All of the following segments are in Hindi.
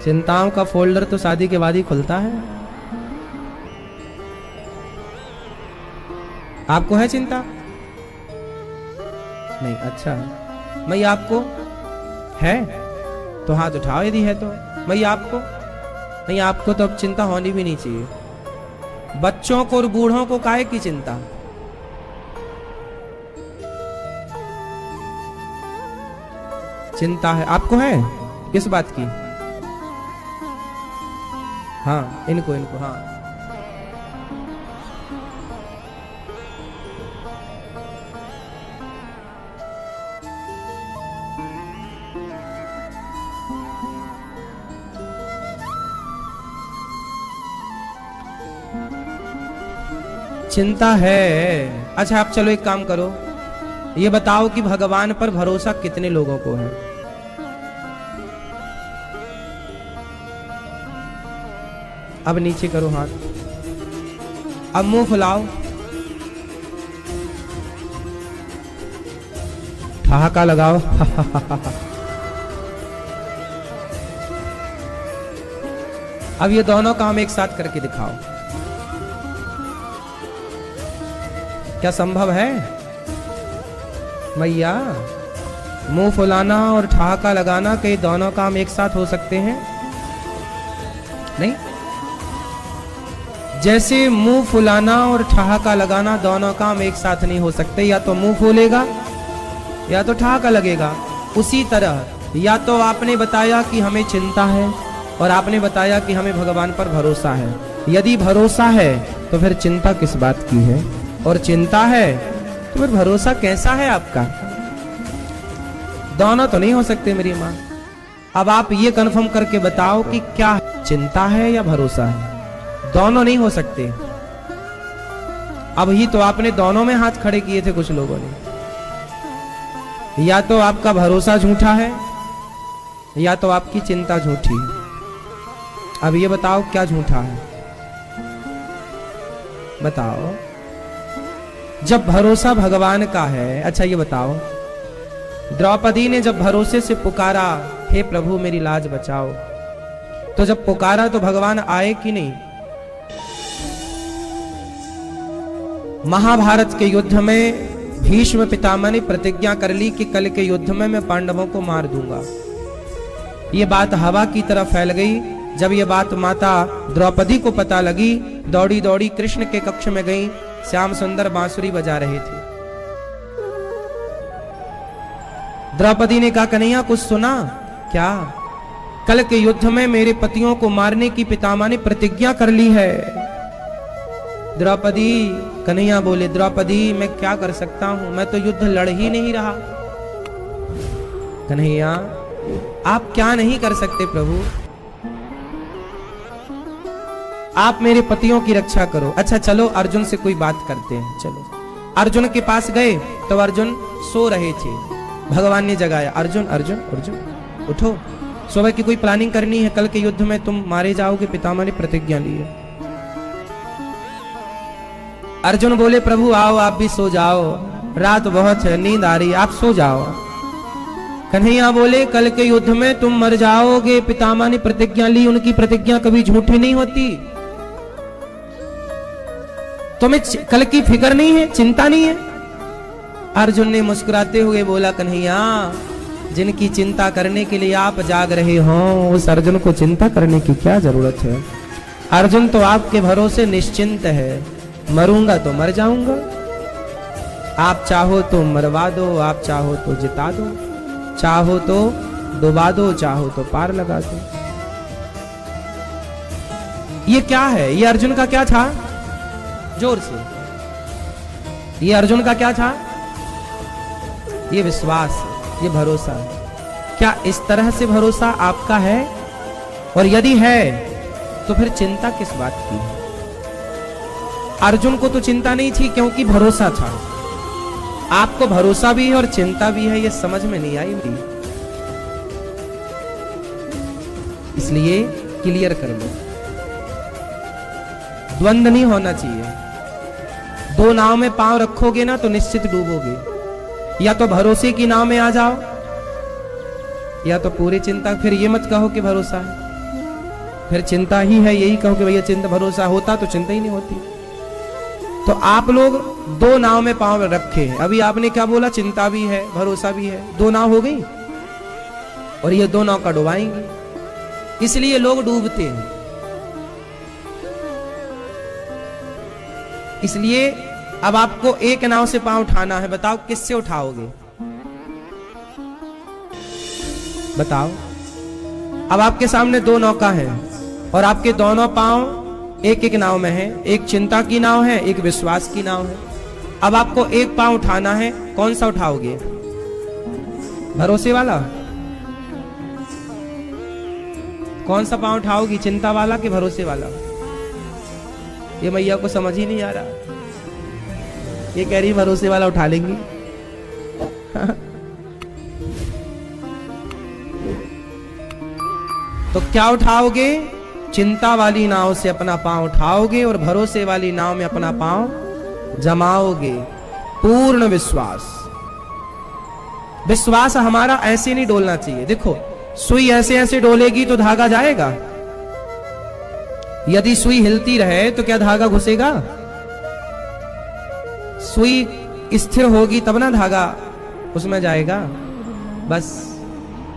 चिंताओं का फोल्डर तो शादी के बाद ही खुलता है। आपको है चिंता? नहीं, अच्छा। मैया आपको है तो हाथ उठाओ यदि है तो। मैया आपको नहीं, आपको तो अब चिंता होनी भी नहीं चाहिए। बच्चों को और बूढ़ों को काहे की चिंता? चिंता है आपको? है किस बात की? हाँ, इनको हाँ। चिंता है। अच्छा, आप चलो एक काम करो, ये बताओ कि भगवान पर भरोसा कितने लोगों को है? अब नीचे करो हाथ, अब मुंह फुलाओ, ठहाका लगाओ। अब ये दोनों काम एक साथ करके दिखाओ, क्या संभव है? मैया, मुंह फुलाना और ठहाका लगाना, कई दोनों काम एक साथ हो सकते हैं? नहीं। जैसे मुंह फुलाना और ठहाका लगाना दोनों काम एक साथ नहीं हो सकते, या तो मुंह फूलेगा या तो ठहाका लगेगा। उसी तरह या तो आपने बताया कि हमें चिंता है और आपने बताया कि हमें भगवान पर भरोसा है। यदि भरोसा है तो फिर चिंता किस बात की है? और चिंता है तो फिर भरोसा कैसा है आपका? दोनों तो नहीं हो सकते मेरी माँ। अब आप ये कन्फर्म करके बताओ कि क्या चिंता है या भरोसा है? दोनों नहीं हो सकते। अब ही तो आपने दोनों में हाथ खड़े किए थे कुछ लोगों ने। या तो आपका भरोसा झूठा है या तो आपकी चिंता झूठी है। अब ये बताओ क्या झूठा है? बताओ। जब भरोसा भगवान का है, अच्छा ये बताओ, द्रौपदी ने जब भरोसे से पुकारा, हे प्रभु मेरी लाज बचाओ, तो जब पुकारा तो भगवान आए कि नहीं? महाभारत के युद्ध में भीष्म पितामह ने प्रतिज्ञा कर ली कि कल के युद्ध में मैं पांडवों को मार दूंगा। ये बात हवा की तरह फैल गई। जब ये बात माता द्रौपदी को पता लगी, दौड़ी दौड़ी कृष्ण के कक्ष में गई। श्याम सुंदर बांसुरी बजा रहे थे। द्रौपदी ने कहा, कन्हैया कुछ सुना क्या? कल के युद्ध में मेरे पतियों को मारने की पितामह ने प्रतिज्ञा कर ली है। द्रौपदी, कन्हैया बोले, द्रौपदी मैं क्या कर सकता हूं, मैं तो युद्ध लड़ ही नहीं रहा। कन्हैया आप क्या नहीं कर सकते प्रभु? आप मेरे पतियों की रक्षा करो। अच्छा चलो अर्जुन से कोई बात करते हैं। चलो अर्जुन के पास गए तो अर्जुन सो रहे थे। भगवान ने जगाया, अर्जुन अर्जुन अर्जुन उठो, सुबह की कोई प्लानिंग करनी है, कल के युद्ध में तुम मारे जाओगे, पितामह ने प्रतिज्ञा ली है। अर्जुन बोले, प्रभु आओ आप भी सो जाओ, रात बहुत है, नींद आ रही, आप सो जाओ। कन्हैया बोले, कल के युद्ध में तुम मर जाओगे, पितामह ने प्रतिज्ञा ली, उनकी प्रतिज्ञा कभी झूठी नहीं होती। तुम्हें कल की फिक्र नहीं है, चिंता नहीं है? अर्जुन ने मुस्कुराते हुए बोला, कन्हैया जिनकी चिंता करने के लिए आप जाग रहे हो, उस अर्जुन को चिंता करने की क्या जरूरत है? अर्जुन तो आपके भरोसे निश्चिंत है, मरूंगा तो मर जाऊंगा, आप चाहो तो मरवा दो, आप चाहो तो जिता दो, चाहो तो डुबा दो, चाहो तो पार लगा दो। ये क्या है? ये अर्जुन का क्या था? जोर से, ये अर्जुन का क्या था? ये विश्वास, ये भरोसा। क्या इस तरह से भरोसा आपका है? और यदि है तो फिर चिंता किस बात की? अर्जुन को तो चिंता नहीं थी क्योंकि भरोसा था। आपको भरोसा भी है और चिंता भी है, ये समझ में नहीं आई मेरी, इसलिए क्लियर कर लो। द्वंद नहीं होना चाहिए। दो नाव में पांव रखोगे ना तो निश्चित डूबोगे। या तो भरोसे की नाव में आ जाओ या तो पूरी चिंता, फिर ये मत कहो कि भरोसा है, फिर चिंता ही है यही कहो कि भैया चिंता, भरोसा होता तो चिंता ही नहीं होती। तो आप लोग दो नाव में पांव रखे हैं। अभी आपने क्या बोला, चिंता भी है भरोसा भी है, दो नाव हो गई और ये दो नाव का डुबाएंगे, इसलिए लोग डूबते हैं। इसलिए अब आपको एक नाव से पांव उठाना है, बताओ किससे उठाओगे? बताओ। अब आपके सामने दो नौका है और आपके दोनों पांव एक एक नाव में है, एक चिंता की नाव है, एक विश्वास की नाव है। अब आपको एक पांव उठाना है, कौन सा उठाओगे? भरोसे वाला? कौन सा पांव उठाओगी, चिंता वाला कि भरोसे वाला? ये मैया को समझ ही नहीं आ रहा, ये कह रही भरोसे वाला उठा लेंगी। तो क्या उठाओगे? चिंता वाली नाव से अपना पांव उठाओगे और भरोसे वाली नाव में अपना पांव जमाओगे। पूर्ण विश्वास। विश्वास हमारा ऐसे नहीं डोलना चाहिए। देखो सुई ऐसे ऐसे डोलेगी तो धागा जाएगा, यदि सुई हिलती रहे तो क्या धागा घुसेगा? सुई स्थिर होगी तब ना धागा उसमें जाएगा। बस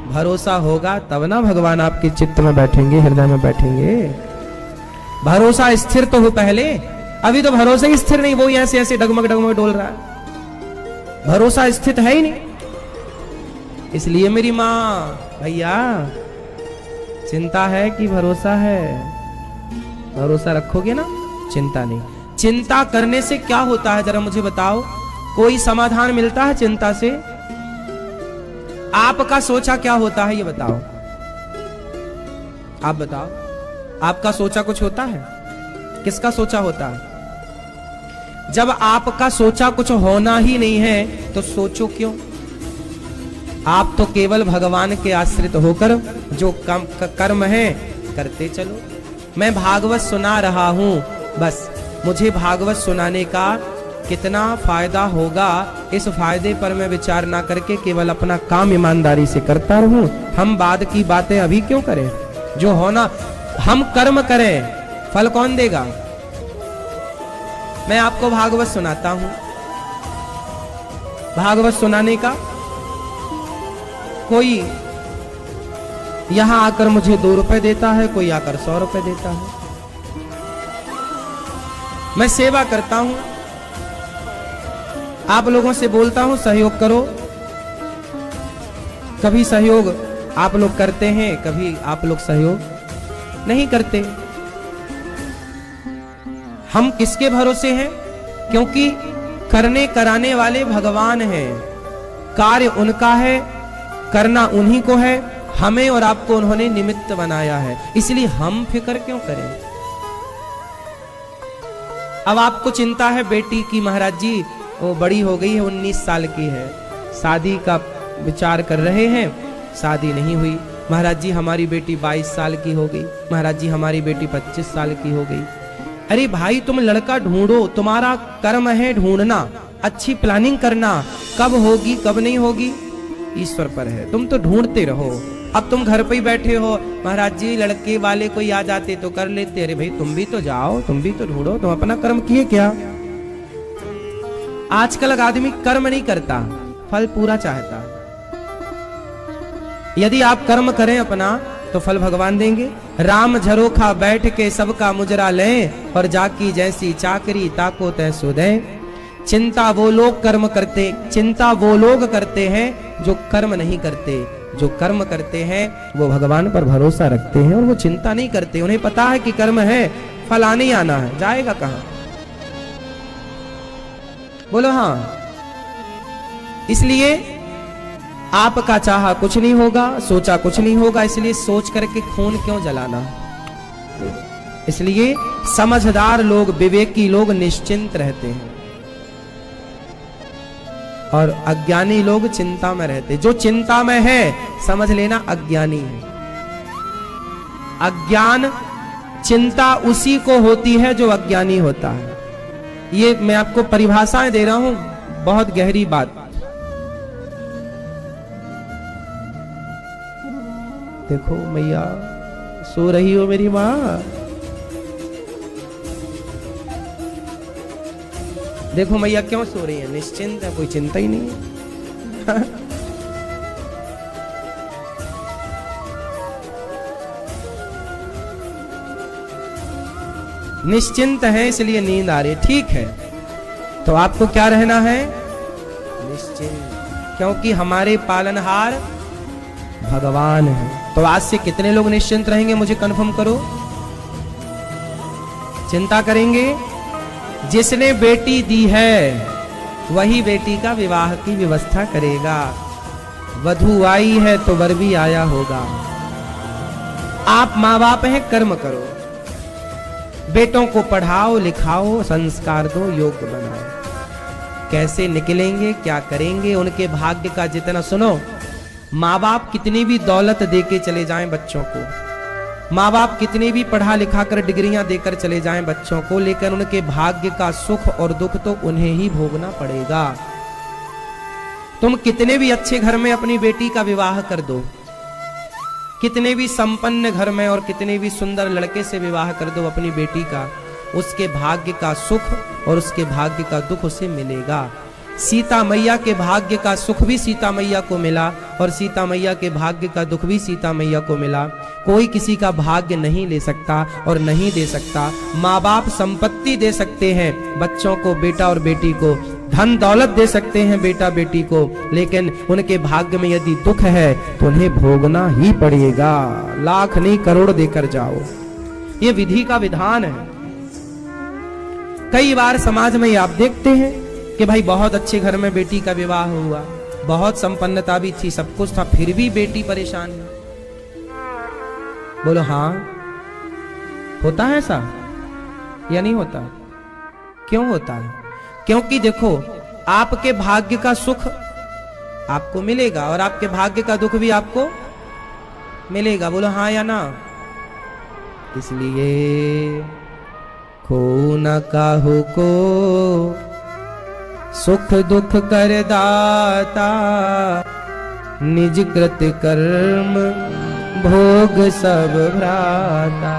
भरोसा होगा तब ना भगवान आपके चित्त में बैठेंगे, हृदय में बैठेंगे। भरोसा स्थिर तो हो पहले, अभी तो भरोसा ही स्थिर नहीं, वो ही ऐसे ऐसे डगमग डगमग डोल रहा है, भरोसा स्थित है ही नहीं। इसलिए मेरी मां, भैया चिंता है कि भरोसा है? भरोसा रखोगे ना, चिंता नहीं। चिंता करने से क्या होता है जरा मुझे बताओ? कोई समाधान मिलता है चिंता से? आपका सोचा क्या होता है ये बताओ, आप बताओ। आपका सोचा कुछ होता है? किसका सोचा होता है? जब आपका सोचा कुछ होना ही नहीं है तो सोचो क्यों? आप तो केवल भगवान के आश्रित होकर जो कर्म है करते चलो। मैं भागवत सुना रहा हूं, बस मुझे भागवत सुनाने का कितना फायदा होगा, इस फायदे पर मैं विचार ना करके केवल अपना काम ईमानदारी से करता रहूं। हम बाद की बातें अभी क्यों करें? जो होना हम कर्म करें, फल कौन देगा? मैं आपको भागवत सुनाता हूं, भागवत सुनाने का कोई यहां आकर मुझे 2 रुपए देता है, कोई आकर 100 रुपए देता है। मैं सेवा करता हूं, आप लोगों से बोलता हूं सहयोग करो। कभी सहयोग आप लोग करते हैं, कभी आप लोग सहयोग नहीं करते। हम किसके भरोसे हैं? क्योंकि करने कराने वाले भगवान हैं, कार्य उनका है, करना उन्हीं को है। हमें और आपको उन्होंने निमित्त बनाया है, इसलिए हम फिक्र क्यों करें? अब आपको चिंता है बेटी की, महाराज जी वो बड़ी हो गई है, 19 साल की है, शादी का विचार कर रहे हैं, शादी नहीं हुई। महाराज जी हमारी बेटी 22 साल की हो गई, महाराज जी हमारी बेटी 25 साल की हो गई। अरे भाई तुम लड़का ढूंढो, तुम्हारा कर्म है ढूंढना, अच्छी प्लानिंग करना, कब होगी कब नहीं होगी ईश्वर पर है, तुम तो ढूंढते रहो। अब तुम घर पे ही बैठे हो, महाराज जी लड़के वाले कोई आ जाते तो कर लेते। अरे भाई तुम भी तो जाओ, तुम भी तो ढूंढो, तुम अपना कर्म किए क्या? आजकल आदमी कर्म नहीं करता, फल पूरा चाहता। यदि आप कर्म करें अपना तो फल भगवान देंगे। राम झरोखा बैठ के सबका मुजरा लें और जाकी जैसी चाकरी ताको तैसो दें। चिंता वो लोग कर्म करते, चिंता वो लोग करते हैं जो कर्म नहीं करते। जो कर्म करते हैं वो भगवान पर भरोसा रखते हैं और वो चिंता नहीं करते। उन्हें पता है कि कर्म है, फल आने ही आना है, जाएगा कहां? बोलो हाँ। इसलिए आपका चाहा कुछ नहीं होगा, सोचा कुछ नहीं होगा, इसलिए सोच करके खून क्यों जलाना? इसलिए समझदार लोग, विवेकी लोग निश्चिंत रहते हैं और अज्ञानी लोग चिंता में रहते। जो चिंता में है समझ लेना अज्ञानी है। अज्ञान चिंता उसी को होती है जो अज्ञानी होता है। ये मैं आपको परिभाषाएं दे रहा हूं, बहुत गहरी बात। देखो मैया सो रही हो मेरी माँ, देखो मैया क्यों सो रही है, निश्चिंत है, कोई चिंता ही नहीं है। निश्चिंत है इसलिए नींद आ रही है, ठीक है। तो आपको क्या रहना है, निश्चिंत, क्योंकि हमारे पालनहार भगवान है। तो आज से कितने लोग निश्चिंत रहेंगे, मुझे कंफर्म करो। चिंता करेंगे, जिसने बेटी दी है वही बेटी का विवाह की व्यवस्था करेगा। वधू आई है तो वर भी आया होगा। आप माँ बाप हैं, कर्म करो, बेटों को पढ़ाओ लिखाओ, संस्कार दो, योग्य बनाओ। कैसे निकलेंगे, क्या करेंगे, उनके भाग्य का जितना सुनो। माँ बाप कितनी भी दौलत देके चले जाएं बच्चों को, माँ बाप कितनी भी पढ़ा लिखा कर डिग्रियां देकर चले जाएं बच्चों को, लेकिन उनके भाग्य का सुख और दुख तो उन्हें ही भोगना पड़ेगा। तुम कितने भी अच्छे घर में अपनी बेटी का विवाह कर दो, कितने भी संपन्न घर में और कितने भी सुंदर लड़के से विवाह कर दो अपनी बेटी का, उसके भाग्य का सुख और उसके भाग्य का दुख उसे मिलेगा। सीता मैया के भाग्य का सुख भी सीता मैया को मिला और सीता मैया के भाग्य का दुख भी सीता मैया को मिला। कोई किसी का भाग्य नहीं ले सकता और नहीं दे सकता। माँ बाप संपत्ति दे सकते हैं बच्चों को, बेटा और बेटी को, धन दौलत दे सकते हैं बेटा बेटी को, लेकिन उनके भाग्य में यदि दुख है तो उन्हें भोगना ही पड़ेगा। लाख नहीं करोड़ देकर जाओ, ये विधि का विधान है। कई बार समाज में आप देखते हैं कि भाई बहुत अच्छे घर में बेटी का विवाह हुआ, बहुत संपन्नता भी थी, सब कुछ था, फिर भी बेटी परेशान है। बोलो हाँ, होता है ऐसा या नहीं होता? क्यों होता है? क्योंकि देखो, आपके भाग्य का सुख आपको मिलेगा और आपके भाग्य का दुख भी आपको मिलेगा। बोलो हाँ या ना? इसलिए खो न काहू को सुख दुख कर दाता, निज कृत कर्म भोग सब भ्राता।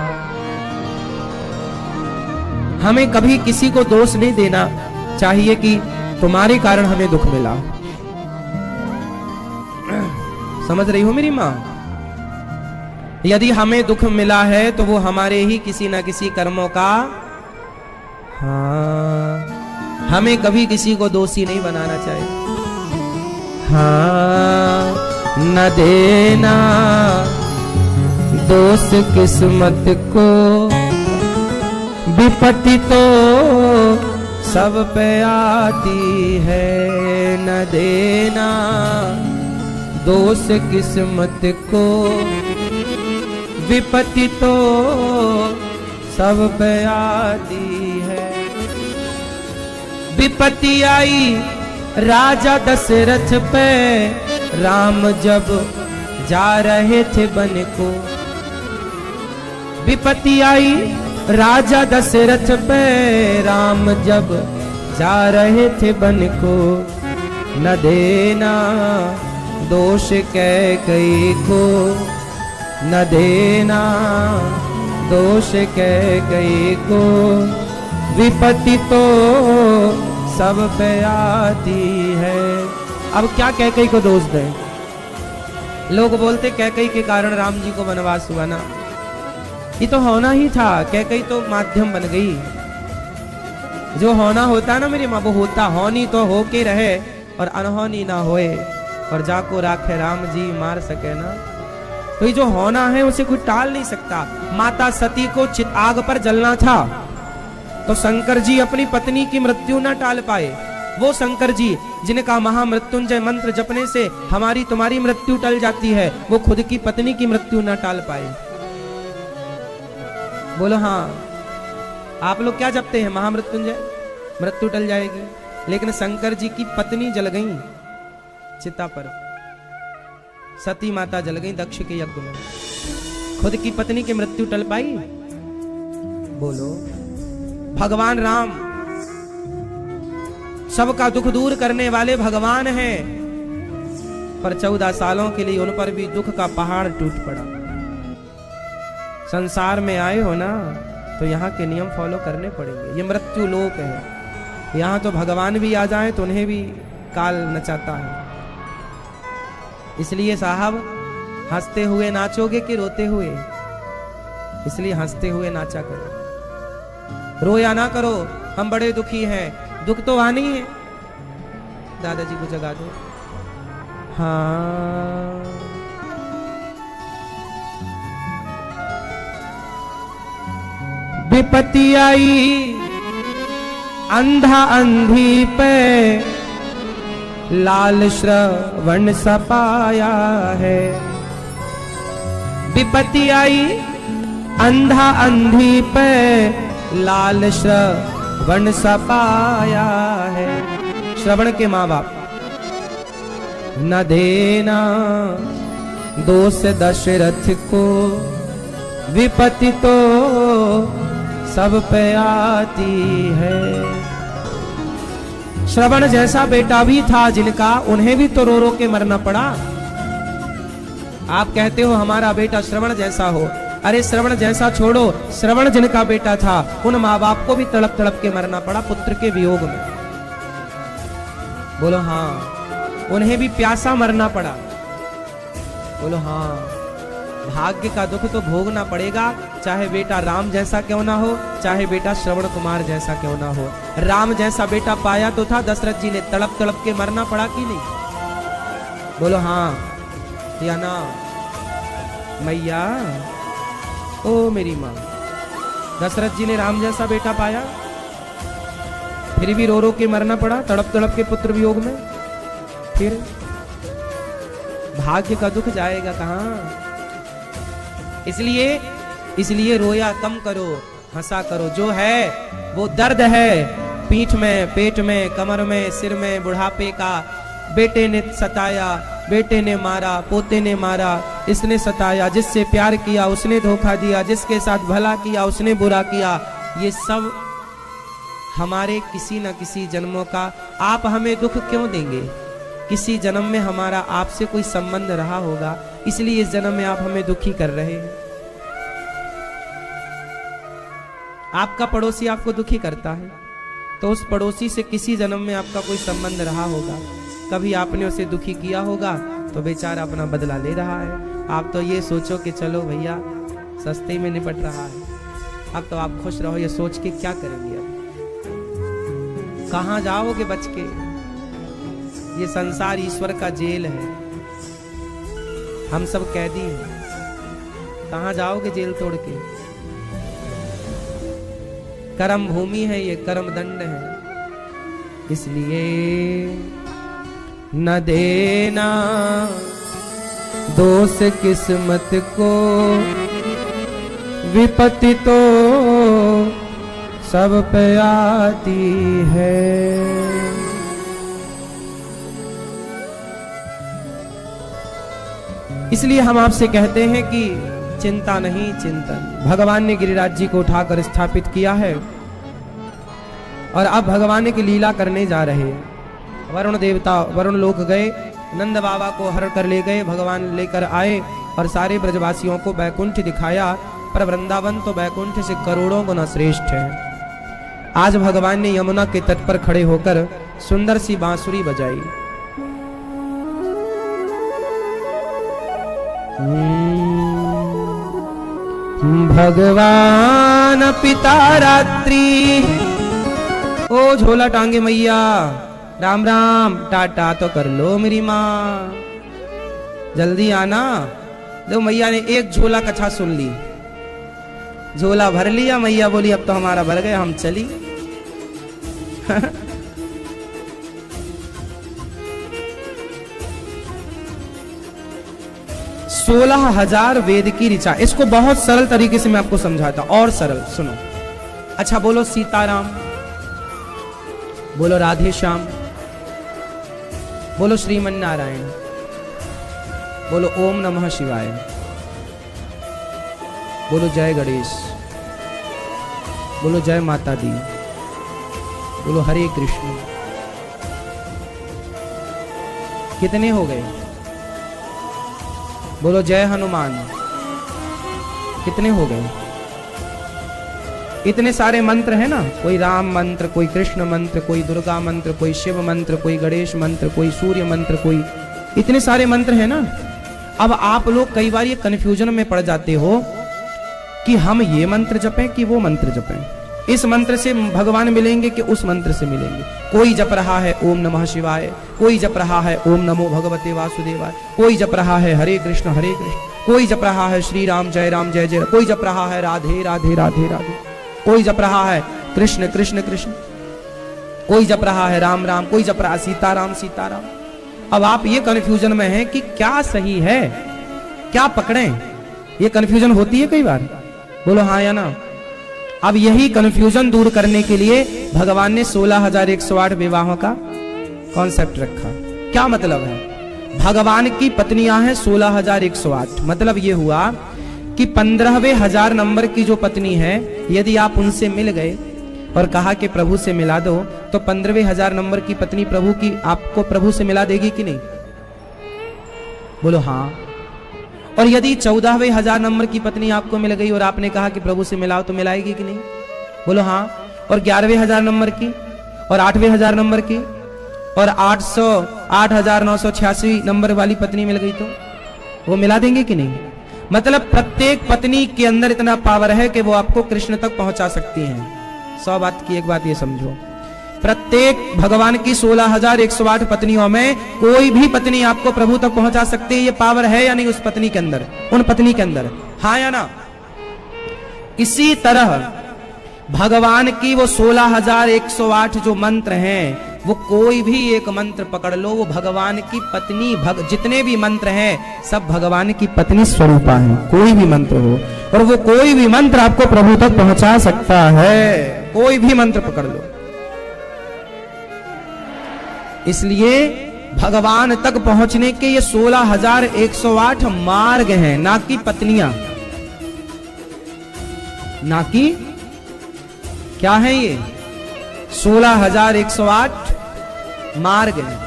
हमें कभी किसी को दोष नहीं देना चाहिए कि तुम्हारे कारण हमें दुख मिला। समझ रही हो मेरी माँ? यदि हमें दुख मिला है तो वो हमारे ही किसी ना किसी कर्मों का। हाँ, हमें कभी किसी को दोषी नहीं बनाना चाहिए। हाँ, न देना दोष किस्मत को, विपत्ति तो सब पे आती है। न देना दोष किस्मत को, विपत्ति तो सब पे आती है। विपत्ति आई राजा दशरथ पे, राम जब जा रहे थे वन को। विपत्ति आई राजा दशरथ पे, राम जब जा रहे थे वन को। न देना दोष कैकेयी को, न देना दोष कैकेयी को, विपत्ति तो सब पे आती है। अब क्या कैकेयी को दोष दें? लोग बोलते कैकेयी के कारण राम जी को वनवास हुआ ना, ये तो होना ही था। कैकेयी तो माध्यम बन गई। जो होना होता ना मेरी माँ, वो होता। होनी तो हो के रहे और अनहोनी ना होए, और जाको राखे राम जी मार सके ना। तो ये जो होना है उसे कोई टाल नहीं सकता। माता सती को चित आग पर जलना था तो शंकर जी अपनी पत्नी की मृत्यु न टाल पाए। वो शंकर जी जिनका महामृत्युंजय मंत्र जपने से हमारी तुम्हारी मृत्यु टल जाती है, वो खुद की पत्नी की मृत्यु न टाल पाए। बोलो हाँ। आप लोग क्या जपते हैं? महामृत्युंजय, मृत्यु टल जाएगी। लेकिन शंकर जी की पत्नी जल गई चिता पर, सती माता जल गई दक्ष के यज्ञ में। खुद की पत्नी की मृत्यु टल पाई? बोलो। भगवान राम सबका दुख दूर करने वाले भगवान हैं। पर 14 सालों के लिए उन पर भी दुख का पहाड़ टूट पड़ा। संसार में आए हो ना, तो यहाँ के नियम फॉलो करने पड़ेंगे। ये मृत्यु लोक है, यहाँ तो भगवान भी आ जाए तो उन्हें भी काल नचाता है। इसलिए साहब हंसते हुए नाचोगे कि रोते हुए? इसलिए हंसते हुए नाचा करो, रोया ना करो। हम बड़े दुखी हैं, दुख तो आनी है। दादाजी को जगा दो। हाँ, विपत्ति आई अंधा अंधी पे, लाल श्रवण सपाया है। विपत्ति आई अंधा अंधी पे, लाल श्रवण सपाया है। श्रवण के माँ बाप न देना दोष दशरथ को, विपत्ति तो सब पे आती है। श्रवण जैसा बेटा भी था जिनका, उन्हें भी तो रो रो के मरना पड़ा। आप कहते हो हमारा बेटा श्रवण जैसा हो, अरे श्रवण जैसा छोड़ो, श्रवण जिनका बेटा था उन माँ बाप को भी तड़प तड़प के मरना पड़ा पुत्र के वियोग में। बोलो हाँ, उन्हें भी प्यासा मरना पड़ा। बोलो हाँ, भाग्य का दुख तो भोगना पड़ेगा, चाहे बेटा राम जैसा क्यों ना हो, चाहे बेटा श्रवण कुमार जैसा क्यों ना हो। राम जैसा बेटा पाया तो था, दशरथ जी ने तड़प तड़प के मरना पड़ा कि नहीं? बोलो हाँ या ना? मैया ओ मेरी माँ, दशरथ जी ने राम जैसा बेटा पाया, फिर भी रो रो के मरना पड़ा तड़प तड़प के पुत्र वियोग में। फिर भाग्य का दुख जाएगा कहां? इसलिए रोया कम करो, हंसा करो। जो है वो दर्द है, पीठ में, पेट में, कमर में, सिर में, बुढ़ापे का। बेटे ने सताया, बेटे ने मारा, पोते ने मारा, इसने सताया, जिससे प्यार किया उसने धोखा दिया, जिसके साथ भला किया उसने बुरा किया। ये सब हमारे किसी न किसी जन्मों का। आप हमें दुख क्यों देंगे? किसी जन्म में हमारा आपसे कोई संबंध रहा होगा, इसलिए इस जन्म में आप हमें दुखी कर रहे हैं। आपका पड़ोसी आपको दुखी करता है, तो उस पड़ोसी से किसी जन्म में आपका कोई संबंध रहा होगा, कभी आपने उसे दुखी किया होगा, तो बेचारा अपना बदला ले रहा है। आप तो ये सोचो कि चलो भैया सस्ते में निपट रहा है, अब तो आप खुश रहो। ये सोच के क्या करेंगे? अब कहां जाओगे बच के? ये संसार ईश्वर का जेल है, हम सब कैदी हैं। कहां जाओगे जेल तोड़ के? कर्म भूमि है ये, कर्म दंड है। इसलिए न देना दोष किस्मत को, विपत्ति तो सब पे आती है। इसलिए हम आपसे कहते हैं कि चिंता नहीं चिंतन। भगवान ने गिरिराज जी को उठाकर स्थापित किया है और अब भगवान की लीला करने जा रहे हैं। वरुण देवता वरुण लोक गए, नंद बाबा को हर कर ले गए, भगवान लेकर आए और सारे ब्रजवासियों को बैकुंठ दिखाया। पर वृंदावन तो बैकुंठ से करोड़ों गुना श्रेष्ठ है। आज भगवान ने यमुना के तट पर खड़े होकर सुंदर सी बांसुरी बजाई। भगवान पिता रात्रि, ओ झोला टांगे मैया, राम राम टाटा तो कर लो मेरी माँ, जल्दी आना। दो मैया ने एक झोला कथा सुन ली, झोला भर लिया। मैया बोली अब तो हमारा भर गया, हम चली। 16,000 वेद की ऋचा। इसको बहुत सरल तरीके से मैं आपको समझाता, और सरल सुनो। अच्छा बोलो सीताराम, बोलो राधे श्याम, बोलो श्रीमन नारायण, बोलो ओम नमः शिवाय, बोलो जय गणेश, बोलो जय माता दी, बोलो हरे कृष्ण। कितने हो गए? बोलो जय हनुमान। कितने हो गए? इतने सारे मंत्र हैं ना, कोई राम मंत्र, कोई कृष्ण मंत्र, कोई दुर्गा मंत्र, कोई शिव मंत्र, कोई गणेश मंत्र, कोई सूर्य मंत्र, कोई इतने सारे मंत्र हैं ना। अब आप लोग कई बार ये कंफ्यूजन में पड़ जाते हो कि हम ये मंत्र जपें कि वो मंत्र जपें, इस मंत्र से भगवान मिलेंगे कि उस मंत्र से मिलेंगे। कोई जप रहा है ओम नमः शिवाय, कोई जप रहा है ओम नमो भगवते वासुदेवाय, कोई जप रहा है हरे कृष्ण, कोई जप रहा है श्री राम जय जय, कोई जप रहा है राधे राधे राधे राधे, कोई जप रहा है कृष्ण कृष्ण कृष्ण, कोई जप रहा है राम राम, कोई जप रहा है सीताराम सीताराम। अब आप ये कंफ्यूजन में हैं कि क्या सही है, क्या पकड़ें। ये कंफ्यूजन होती है कई बार, बोलो हाँ या ना। अब यही कंफ्यूजन दूर करने के लिए भगवान ने 16,108 विवाहों का कॉन्सेप्ट रखा। क्या मतलब है? भगवान की पत्नियां हैं 16,108, मतलब ये हुआ कि 15वें हजार नंबर की जो पत्नी है, यदि आप उनसे मिल गए और कहा कि प्रभु से मिला दो, तो 15वें हजार नंबर की पत्नी प्रभु की आपको प्रभु से मिला देगी कि नहीं? बोलो हाँ। और यदि 14वें हजार नंबर की पत्नी आपको मिल गई और आपने कहा कि प्रभु से मिलाओ, तो मिलाएगी कि नहीं? बोलो हाँ। और 11वें हजार नंबर की, और 8वें हजार नंबर की, और 8,986 नंबर वाली पत्नी मिल गई तो वो मिला देंगे कि नहीं? मतलब प्रत्येक पत्नी के अंदर इतना पावर है कि वो आपको कृष्ण तक पहुंचा सकती हैं। 100 बात की एक बात ये समझो, प्रत्येक भगवान की 16,108 पत्नियों में कोई भी पत्नी आपको प्रभु तक पहुंचा सकती है। ये पावर है या नहीं उस पत्नी के अंदर, उन पत्नी के अंदर, हाँ या ना? इसी तरह भगवान की वो 16,108 जो मंत्र हैं, वो कोई भी एक मंत्र पकड़ लो, वो भगवान की पत्नी जितने भी मंत्र हैं सब भगवान की पत्नी स्वरूपा हैं, कोई भी मंत्र हो, और वो कोई भी मंत्र आपको प्रभु तक पहुंचा सकता है। कोई भी मंत्र पकड़ लो। इसलिए भगवान तक पहुंचने के ये 16,108 मार्ग हैं, ना कि पत्नियां, ना कि क्या है ये 16,108 मार्ग हैं।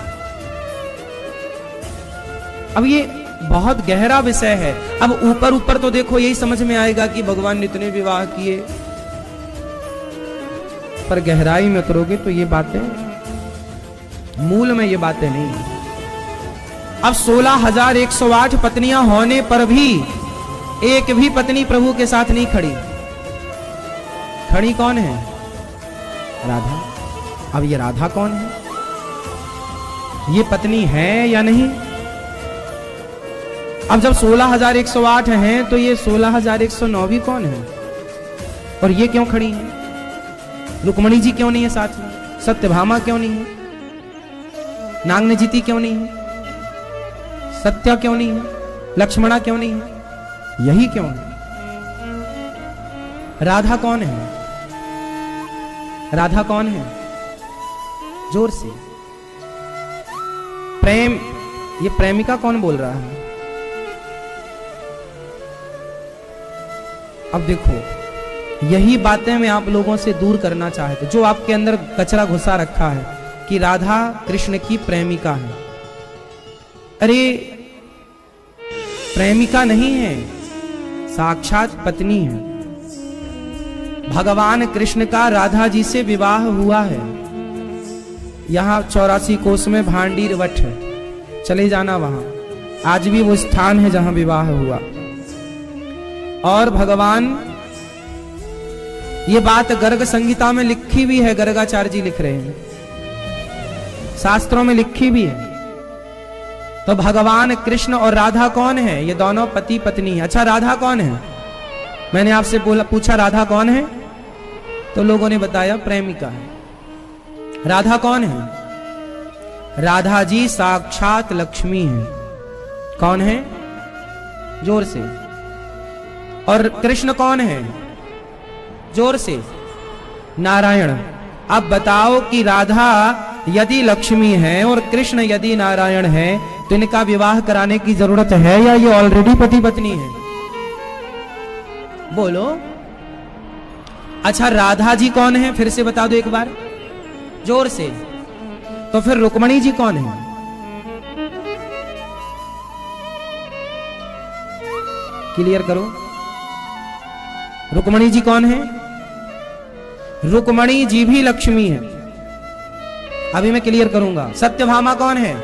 अब ये बहुत गहरा विषय है। अब ऊपर ऊपर तो देखो यही समझ में आएगा कि भगवान ने इतने विवाह किए, पर गहराई में उतरोगे तो ये बातें, मूल में ये बातें नहीं है। अब 16,108 पत्नियां होने पर भी एक भी पत्नी प्रभु के साथ नहीं खड़ी। खड़ी कौन है? राधा। अब ये राधा कौन है? ये पत्नी है या नहीं? अब जब 16,108 हैं तो ये 16,109 भी कौन है? और ये क्यों खड़ी है? रुक्मणी जी क्यों नहीं है साथ में? सत्यभामा क्यों नहीं है? नागनजीति क्यों नहीं है? सत्या क्यों नहीं है? लक्ष्मणा क्यों नहीं है? यही क्यों है? राधा कौन है? राधा कौन है? जोर से प्रेम, ये प्रेमिका कौन बोल रहा है? अब देखो, यही बातें मैं आप लोगों से दूर करना चाहता हूं, जो आपके अंदर कचरा घुसा रखा है कि राधा कृष्ण की प्रेमिका है। अरे प्रेमिका नहीं है, साक्षात पत्नी है। भगवान कृष्ण का राधा जी से विवाह हुआ है। यहां 84 कोस में भांडीर वट है, चले जाना वहां, आज भी वो स्थान है जहां विवाह हुआ। और भगवान, ये बात गर्ग संहिता में लिखी भी है, गर्गाचार्य जी लिख रहे हैं, शास्त्रों में लिखी भी है। तो भगवान कृष्ण और राधा कौन है? ये दोनों पति पत्नी है। अच्छा राधा कौन है? मैंने आपसे पूछा राधा कौन है, तो लोगों ने बताया प्रेमिका है। राधा कौन है? राधा जी साक्षात लक्ष्मी है। कौन है? जोर से। और कृष्ण कौन है? जोर से। नारायण। अब बताओ कि राधा यदि लक्ष्मी है और कृष्ण यदि नारायण है, तो इनका विवाह कराने की जरूरत है या ये ऑलरेडी पति पत्नी है? बोलो। अच्छा राधा जी कौन है? फिर से बता दो एक बार जोर से। तो फिर रुक्मणी जी कौन है? क्लियर करो। रुक्मणी जी कौन है? रुक्मणी जी भी लक्ष्मी है। अभी मैं क्लियर करूंगा। सत्यभामा कौन है?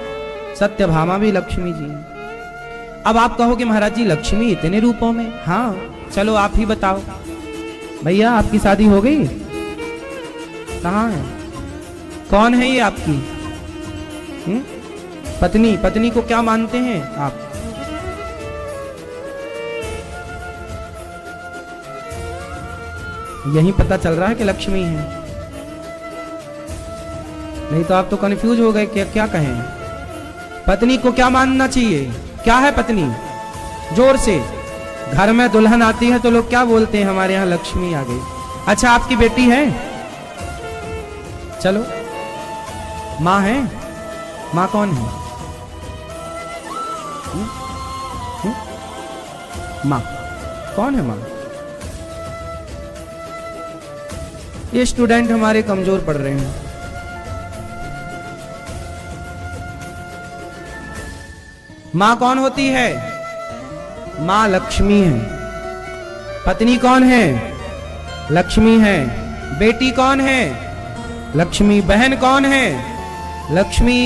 सत्यभामा भी लक्ष्मी जी है। अब आप कहोगे महाराज जी लक्ष्मी इतने रूपों में? हाँ, चलो आप ही बताओ। भैया आपकी शादी हो गई? कहाँ है? कौन है ये आपकी पत्नी? पत्नी को क्या मानते हैं आप? यही पता चल रहा है कि लक्ष्मी है, नहीं तो आप तो कंफ्यूज हो गए क्या क्या कहें। पत्नी को क्या मानना चाहिए? क्या है पत्नी? जोर से। घर में दुल्हन आती है तो लोग क्या बोलते हैं? हमारे यहां लक्ष्मी आ गई। अच्छा आपकी बेटी है? चलो माँ है? माँ कौन है? माँ कौन है? माँ ये स्टूडेंट हमारे कमजोर पढ़ रहे हैं। माँ कौन होती है? माँ लक्ष्मी है। पत्नी कौन है? लक्ष्मी है। बेटी कौन है? लक्ष्मी। बहन कौन है? लक्ष्मी।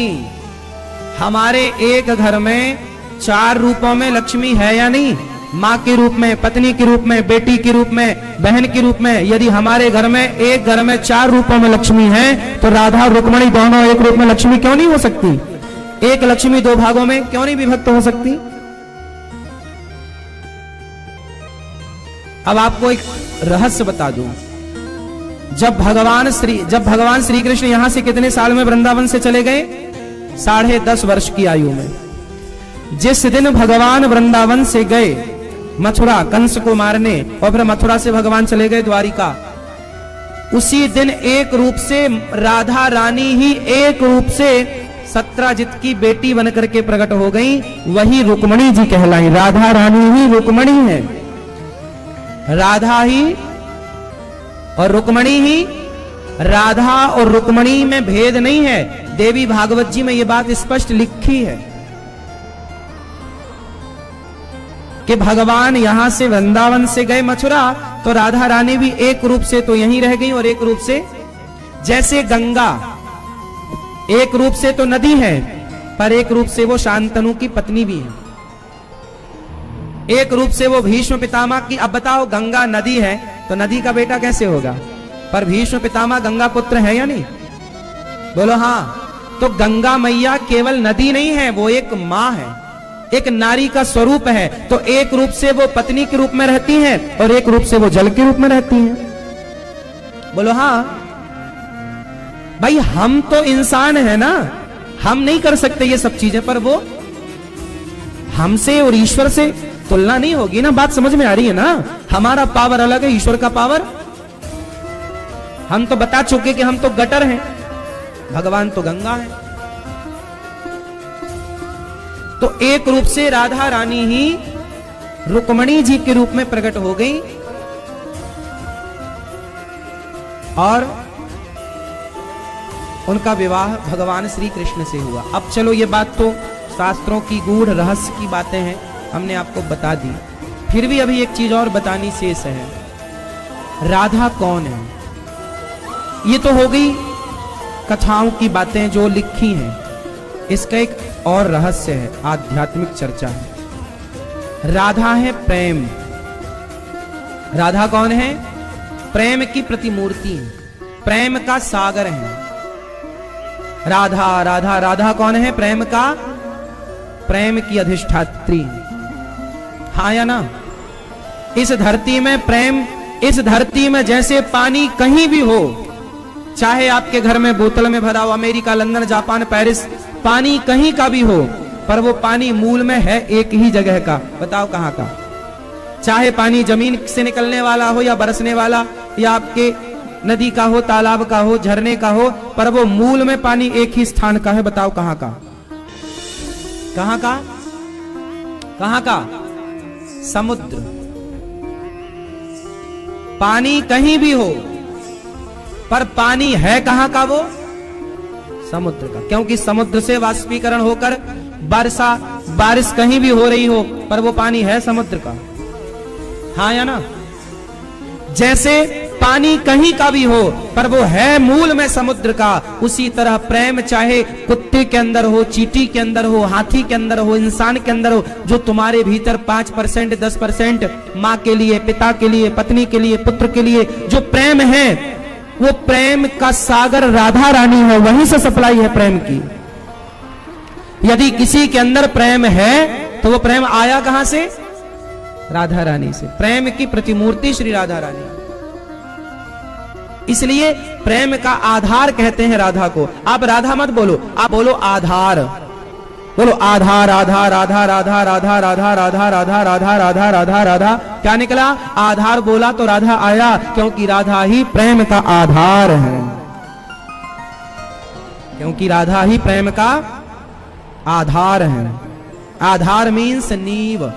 हमारे एक घर में 4 रूपों में लक्ष्मी है या नहीं? माँ के रूप में, पत्नी के रूप में, बेटी के रूप में, बहन के रूप में। यदि हमारे घर में एक घर में 4 रूपों में लक्ष्मी है तो राधा रुक्मणी दोनों एक रूप में लक्ष्मी क्यों नहीं हो सकती? एक लक्ष्मी 2 भागों में क्यों नहीं विभक्त हो सकती? अब आपको एक रहस्य बता दूं। जब भगवान श्री कृष्ण यहां से कितने साल में वृंदावन से चले गए? 10.5 वर्ष की आयु में। जिस दिन भगवान वृंदावन से गए मथुरा कंस को मारने और फिर मथुरा से भगवान चले गए द्वारिका, उसी दिन एक रूप से राधा रानी ही एक रूप से सत्राजित की बेटी बनकर के प्रकट हो गई। वही रुक्मणी जी कहलाई। राधा रानी ही रुक्मणी है। राधा ही और रुक्मणी ही। राधा और रुक्मणी में भेद नहीं है। देवी भागवत जी में यह बात स्पष्ट लिखी है कि भगवान यहां से वृंदावन से गए मथुरा तो राधा रानी भी एक रूप से तो यहीं रह गई और एक रूप से, जैसे गंगा एक रूप से तो नदी है पर एक रूप से वो शांतनु की पत्नी भी है। एक रूप से वो भीष्म पितामह की। अब बताओ गंगा नदी है तो नदी का बेटा कैसे होगा? पर भीष्म पितामह गंगा पुत्र है या नहीं? बोलो हाँ। तो गंगा मैया केवल नदी नहीं है, वो एक माँ है, एक नारी का स्वरूप है। तो एक रूप से वो पत्नी के रूप में रहती हैं और एक रूप से वो जल के रूप में रहती हैं। बोलो हाँ। भाई हम तो इंसान है ना, हम नहीं कर सकते ये सब चीजें, पर वो हमसे और ईश्वर से तुलना नहीं होगी ना। बात समझ में आ रही है ना? हमारा पावर अलग है, ईश्वर का पावर। हम तो बता चुके कि हम तो गटर हैं, भगवान तो गंगा है। तो एक रूप से राधा रानी ही रुक्मणी जी के रूप में प्रकट हो गई और उनका विवाह भगवान श्री कृष्ण से हुआ। अब चलो ये बात तो शास्त्रों की गूढ़ रहस्य की बातें हैं, हमने आपको बता दी। फिर भी अभी एक चीज और बतानी शेष है। राधा कौन है? ये तो हो गई कथाओं की बातें जो लिखी हैं। इसका एक और रहस्य है, आध्यात्मिक चर्चा है। राधा है प्रेम। राधा कौन है? प्रेम की प्रतिमूर्ति है, प्रेम का सागर है। राधा राधा राधा कौन है? प्रेम का, प्रेम की अधिष्ठात्री। हाँ या ना? इस धरती में प्रेम, इस धरती में जैसे पानी कहीं भी हो, चाहे आपके घर में बोतल में भरा हो, अमेरिका, लंदन, जापान, पेरिस, पानी कहीं का भी हो, पर वो पानी मूल में है एक ही जगह का। बताओ कहां का? चाहे पानी जमीन से निकलने वाला हो या बरसने वाला, या आपके नदी का हो, तालाब का हो, झरने का हो, पर वो मूल में पानी एक ही स्थान का है। बताओ कहां का? कहां का? कहां का? समुद्र। पानी कहीं भी हो पर पानी है कहां का? वो समुद्र का। क्योंकि समुद्र से वाष्पीकरण होकर बारिश कहीं भी हो रही हो, पर वो पानी है समुद्र का। हाँ या ना? जैसे पानी कहीं का भी हो पर वो है मूल में समुद्र का, उसी तरह प्रेम चाहे कुत्ते के अंदर हो, चींटी के अंदर हो, हाथी के अंदर हो, इंसान के अंदर हो, जो तुम्हारे भीतर 5% 10% माँ के लिए, पिता के लिए, पत्नी के लिए, पुत्र के लिए जो प्रेम है, वो प्रेम का सागर राधा रानी है, वहीं से सप्लाई है प्रेम की। यदि किसी के अंदर प्रेम है तो वो प्रेम आया कहां से? राधा रानी से। प्रेम की प्रतिमूर्ति श्री राधा रानी, इसलिए प्रेम का आधार कहते हैं राधा को। आप राधा मत बोलो, आप बोलो आधार। बोलो आधार, आधार, आधार, आधार, आधार, आधार, आधार, आधार, आधार, आधार, आधार, आधार। क्या निकला? आधार बोला तो राधा आया, क्योंकि राधा ही प्रेम का आधार है, क्योंकि राधा ही प्रेम का आधार है। आधार मीन्स नींव।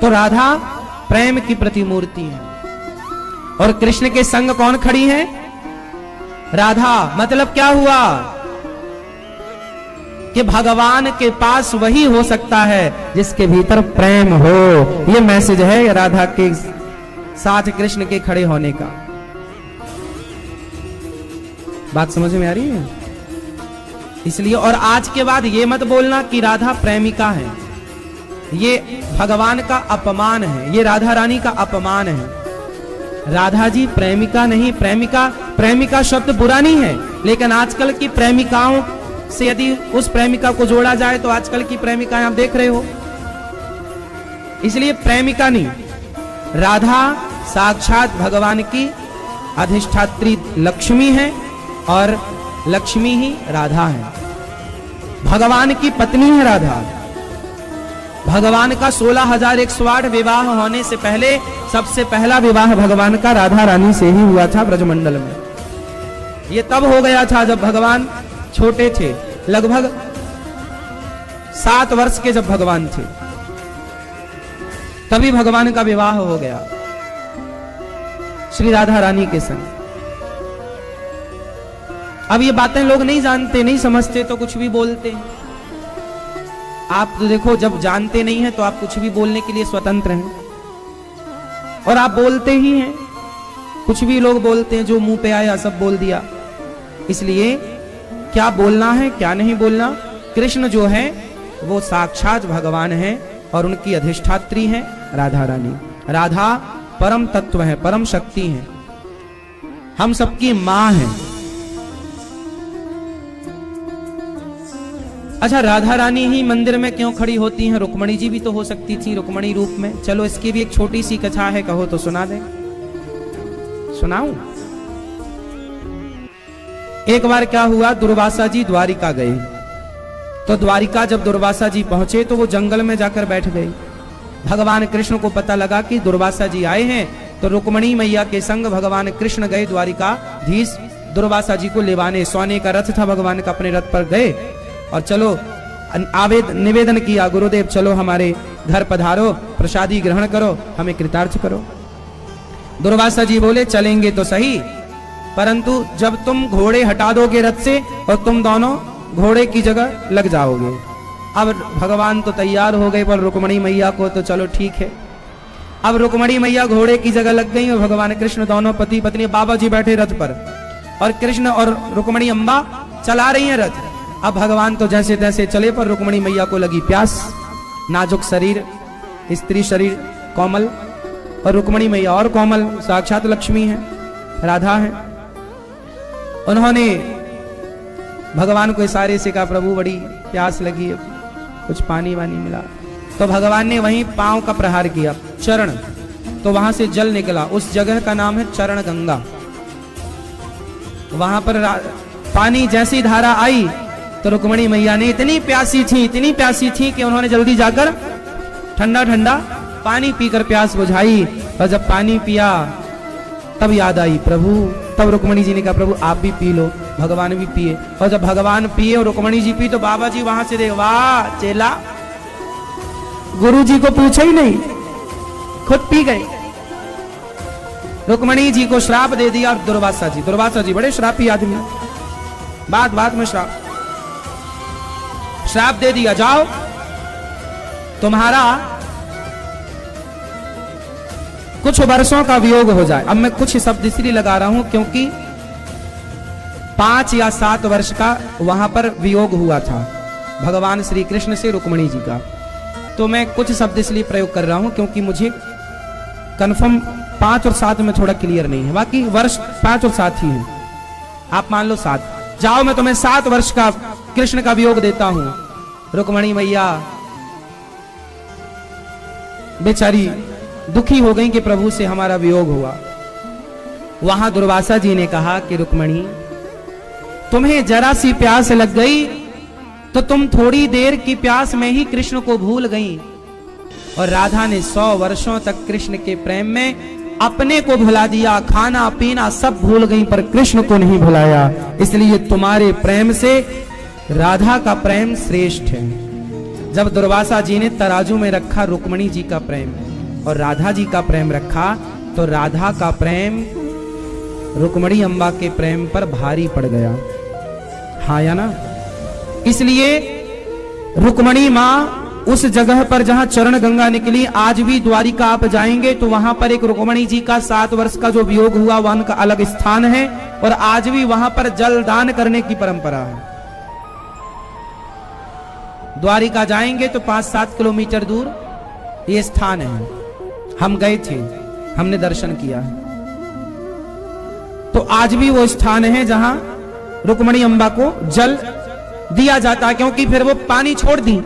तो राधा प्रेम की प्रतिमूर्ति है। और कृष्ण के संग कौन खड़ी है? राधा। मतलब क्या हुआ कि भगवान के पास वही हो सकता है जिसके भीतर प्रेम हो। यह मैसेज है राधा के साथ कृष्ण के खड़े होने का। बात समझ में आ रही है? इसलिए और आज के बाद ये मत बोलना कि राधा प्रेमिका है, ये भगवान का अपमान है, ये राधा रानी का अपमान है। राधा जी प्रेमिका नहीं, प्रेमिका, प्रेमिका शब्द बुरा नहीं है, लेकिन आजकल की प्रेमिकाओं से यदि उस प्रेमिका को जोड़ा जाए तो आजकल की प्रेमिकाएं आप देख रहे हो, इसलिए प्रेमिका नहीं। राधा साक्षात भगवान की अधिष्ठात्री लक्ष्मी है और लक्ष्मी ही राधा है। भगवान की पत्नी है राधा। भगवान का 16,108 विवाह होने से पहले सबसे पहला विवाह भगवान का राधा रानी से ही हुआ था ब्रजमंडल में। ये तब हो गया था जब भगवान छोटे थे, लगभग 7 वर्ष के जब भगवान थे, तभी भगवान का विवाह हो गया श्री राधा रानी के संग। अब ये बातें लोग नहीं जानते, नहीं समझते, तो कुछ भी बोलते हैं। आप तो देखो, जब जानते नहीं हैं तो आप कुछ भी बोलने के लिए स्वतंत्र हैं, और आप बोलते ही हैं। कुछ भी लोग बोलते हैं, जो मुंह पे आया सब बोल दिया। इसलिए क्या बोलना है क्या नहीं बोलना, कृष्ण जो है वो साक्षात भगवान है और उनकी अधिष्ठात्री है राधा रानी। राधा परम तत्व है, परम शक्ति है, हम सबकी मां है। अच्छा, राधा रानी ही मंदिर में क्यों खड़ी होती हैं? रुक्मणी जी भी तो हो सकती थी रुक्मणी रूप में। चलो इसकी भी एक छोटी सी कथा है, कहो तो सुना दें। सुनाऊं? एक बार क्या हुआ, दुर्वासा जी द्वारिका गए। तो द्वारिका जब दुर्वासा जी पहुंचे तो वो जंगल में जाकर बैठ गए। भगवान कृष्ण को पता लगा कि दुर्वासा जी आए हैं, तो रुक्मणी मैया के संग भगवान कृष्ण गए द्वारिका धीश दुर्वासा जी को लेवाने। सोने का रथ था भगवान का, अपने रथ पर गए और चलो निवेदन किया, गुरुदेव चलो हमारे घर पधारो, प्रसादी ग्रहण करो, हमें कृतार्थ करो। दुर्वासा जी बोले चलेंगे तो सही, परंतु जब तुम घोड़े हटा दोगे रथ से और तुम दोनों घोड़े की जगह लग जाओगे। अब भगवान तो तैयार हो गए, पर रुक्मणी मैया को तो चलो ठीक है। अब रुक्मणी मैया घोड़े की जगह लग गई और भगवान कृष्ण दोनों पति पत्नी, बाबा जी बैठे रथ पर और कृष्ण और रुक्मणी अम्बा चला रही हैं रथ। अब भगवान तो जैसे तैसे चले, पर रुक्मणी मैया को लगी प्यास। नाजुक शरीर, स्त्री शरीर कोमल, और रुक्मणी मैया और कोमल, साक्षात लक्ष्मी है, राधा है। उन्होंने भगवान को इशारे से कहा, प्रभु बड़ी प्यास लगी है, कुछ पानी वानी मिला। तो भगवान ने वहीं पांव का प्रहार किया, चरण, तो वहां से जल निकला। उस जगह का नाम है चरण गंगा। वहां पर पानी जैसी धारा आई तो रुक्मणी मैया ने इतनी प्यासी थी कि उन्होंने जल्दी जाकर ठंडा ठंडा पानी पीकर प्यास बुझाई। और जब पानी पिया तब याद आई प्रभु। तब रुक्मणी जी ने कहा, प्रभु आप भी पी लो। भगवान भी पिए, और जब भगवान पिए और रुक्मणी जी पी तो बाबा जी वहां से देख, वाह चेला, गुरु जी को पूछा ही नहीं, खुद पी गए। रुक्मणी जी को श्राप दे दिया। और दुर्वासा जी बड़े श्रापी आदमी, बात में श्राप दे दिया, जाओ तुम्हारा कुछ वर्षों का वियोग हो जाए। अब मैं कुछ शब्द इसलिए लगा रहा हूं क्योंकि 5 या 7 वर्ष का वहां पर वियोग हुआ था भगवान श्री कृष्ण से रुक्मिणी जी का। तो मैं कुछ शब्द इसलिए प्रयोग कर रहा हूं क्योंकि मुझे कंफर्म 5 और 7 में थोड़ा क्लियर नहीं है, बाकी वर्ष 5 और 7 ही है। आप मान लो 7, जाओ मैं तुम्हें 7 वर्ष का कृष्ण का वियोग देता हूं। रुक्मिणी मैया बेचारी दुखी हो गई कि प्रभु से हमारा वियोग हुआ। वहां दुर्वासा जी ने कहा कि रुक्मिणी, तुम्हें जरा सी प्यास लग गई तो तुम थोड़ी देर की प्यास में ही कृष्ण को भूल गई, और राधा ने 100 वर्षों तक कृष्ण के प्रेम में अपने को भुला दिया, खाना पीना सब भूल गई पर कृष्ण को नहीं भुलाया। इसलिए तुम्हारे प्रेम से राधा का प्रेम श्रेष्ठ है। जब दुर्वासा जी ने तराजू में रखा रुक्मिणी जी का प्रेम और राधा जी का प्रेम रखा, तो राधा का प्रेम रुक्मिणी अम्बा के प्रेम पर भारी पड़ गया। हाँ या ना? इसलिए रुक्मिणी माँ उस जगह पर जहां चरण गंगा निकली, आज भी द्वारिका आप जाएंगे तो वहां पर एक रुक्मिणी जी का 7 वर्ष का जो वियोग हुआ वहां का अलग स्थान है, और आज भी वहां पर जल दान करने की परंपरा है। द्वारिका जाएंगे तो 5-7 किलोमीटर दूर ये स्थान है। हम गए थे, हमने दर्शन किया है। तो आज भी वो स्थान है जहां रुक्मिणी अम्बा को जल दिया जाता है, क्योंकि फिर वो पानी छोड़ दी।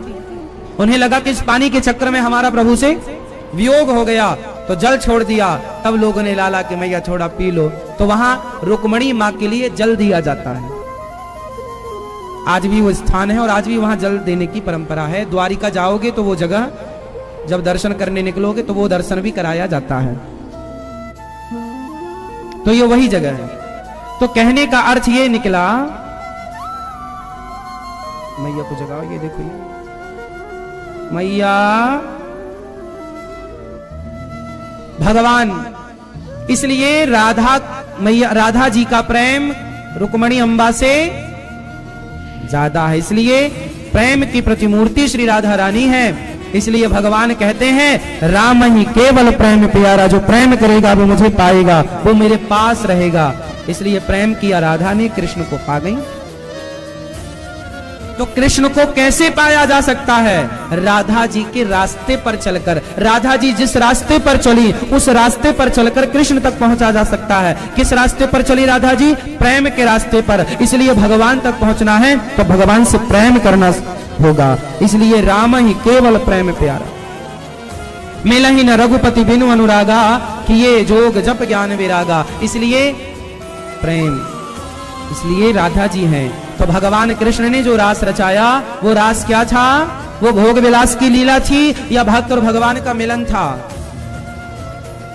उन्हें लगा कि इस पानी के चक्कर में हमारा प्रभु से वियोग हो गया, तो जल छोड़ दिया। तब लोगों ने लाला कि मैया थोड़ा पी लो, तो वहां रुक्मिणी मां के लिए जल दिया जाता है। आज भी वो स्थान है और आज भी वहां जल देने की परंपरा है। द्वारिका जाओगे तो वो जगह जब दर्शन करने निकलोगे तो वो दर्शन भी कराया जाता है। तो ये वही जगह है। तो कहने का अर्थ ये निकला, मैया को जगाओ, ये देखो ये मैया भगवान। इसलिए राधा मैया, राधा जी का प्रेम रुक्मिणी अम्बा से ज्यादा है। इसलिए प्रेम की प्रतिमूर्ति श्री राधा रानी है। इसलिए भगवान कहते हैं राम ही केवल प्रेम प्यारा, जो प्रेम करेगा वो मुझे पाएगा, वो मेरे पास रहेगा। इसलिए प्रेम किया राधा ने, कृष्ण को पा गई। तो कृष्ण को कैसे पाया जा सकता है? राधा जी के रास्ते पर चलकर। राधा जी जिस रास्ते पर चली उस रास्ते पर चलकर कृष्ण तक पहुंचा जा सकता है। किस रास्ते पर चली राधा जी? प्रेम के रास्ते पर। इसलिए भगवान तक पहुंचना है तो भगवान से प्रेम करना होगा। इसलिए राम ही केवल प्रेम प्यारा, मिलहि न रघुपति बिनु अनुरागा, किए जोग जप ज्ञान विरागा। इसलिए प्रेम, इसलिए राधा जी हैं। तो भगवान कृष्ण ने जो रास रचाया वो रास क्या था? वो भोग विलास की लीला थी या भक्त और भगवान का मिलन था?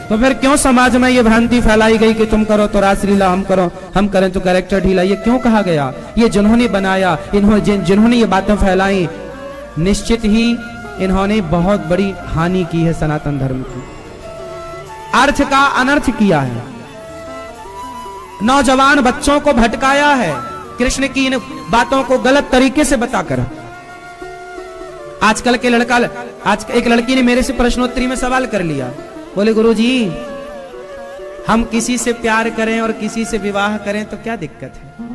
तो फिर क्यों समाज में ये भ्रांति फैलाई गई कि तुम करो तो रास लीला, हम करो हम करें तो कैरेक्टर ढीला? ये क्यों कहा गया? ये जिन्होंने बनाया, जिन्होंने ये बातें फैलाई, निश्चित ही इन्होंने बहुत बड़ी हानि की है सनातन धर्म की। अर्थ का अनर्थ किया है, नौजवान बच्चों को भटकाया है कृष्ण की इन बातों को गलत तरीके से बताकर। आजकल के लड़का, आज एक लड़की ने मेरे से प्रश्नोत्तरी में सवाल कर लिया, बोले गुरुजी हम किसी से प्यार करें और किसी से विवाह करें तो क्या दिक्कत है?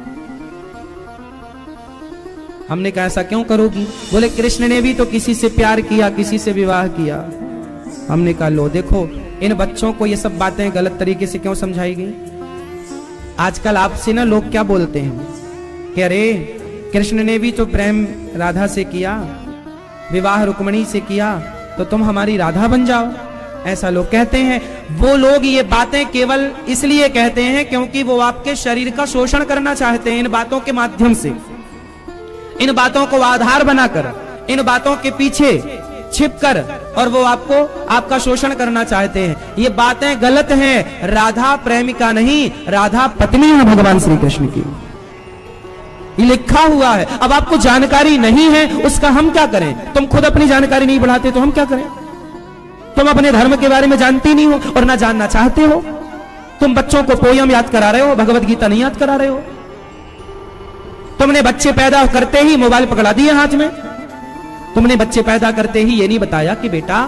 हमने कहा ऐसा क्यों करोगी? बोले कृष्ण ने भी तो किसी से प्यार किया, किसी से विवाह किया। हमने कहा लो देखो, इन बच्चों को ये सब बातें गलत तरीके से क्यों समझाई गई? आजकल आपसे ना लोग क्या बोलते हैं कि अरे कृष्ण ने भी तो प्रेम राधा से किया, विवाह रुक्मिणी से किया, तो तुम हमारी राधा बन जाओ, ऐसा लोग कहते हैं। वो लोग ये बातें केवल इसलिए कहते हैं क्योंकि वो आपके शरीर का शोषण करना चाहते हैं। इन बातों के माध्यम से, इन बातों को आधार बनाकर, इन बातों के पीछे छिपकर, और वो आपको आपका शोषण करना चाहते हैं। ये बातें गलत हैं। राधा प्रेमिका नहीं, राधा पत्नी है भगवान श्री कृष्ण की, ये लिखा हुआ है। अब आपको जानकारी नहीं है, उसका हम क्या करें? तुम खुद अपनी जानकारी नहीं बढ़ाते तो हम क्या करें? तुम अपने धर्म के बारे में जानती नहीं हो और ना जानना चाहते हो। तुम बच्चों को पोयम याद करा रहे हो, भगवत गीता नहीं याद करा रहे हो। तुमने बच्चे पैदा करते ही मोबाइल पकड़ा दिए हाथ में। तुमने बच्चे पैदा करते ही ये नहीं बताया कि बेटा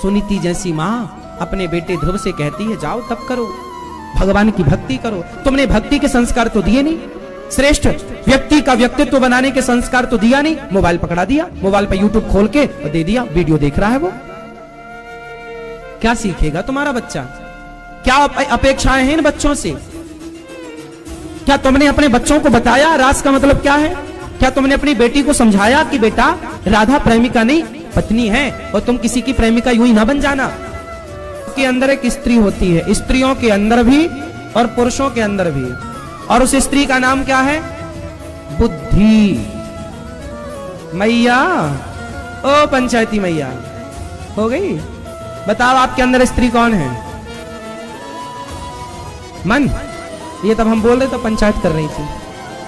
सुनीति जैसी माँ अपने बेटे ध्रुव से कहती है जाओ तप करो, भगवान की भक्ति करो। तुमने भक्ति के संस्कार तो दिए नहीं, श्रेष्ठ व्यक्ति का व्यक्तित्व बनाने के संस्कार तो दिया नहीं। मोबाइल पकड़ा दिया, मोबाइल पे यूट्यूब खोल के और दे दिया, वीडियो देख रहा है वो। क्या सीखेगा तुम्हारा बच्चा? क्या अपेक्षाएं हैं इन बच्चों से? क्या तुमने अपने बच्चों को बताया रास का मतलब क्या है? क्या तुमने अपनी बेटी को समझाया कि बेटा राधा प्रेमिका नहीं पत्नी है, और तुम किसी की प्रेमिका यूं ही ना बन जाना। के अंदर एक स्त्री होती है, स्त्रियों के अंदर भी और पुरुषों के अंदर भी, और उस स्त्री का नाम क्या है? बुद्धि। मैया, ओ पंचायती मैया, हो गई? बताओ आपके अंदर स्त्री कौन है? मन। ये तब हम बोल रहे तो पंचायत कर रही थी,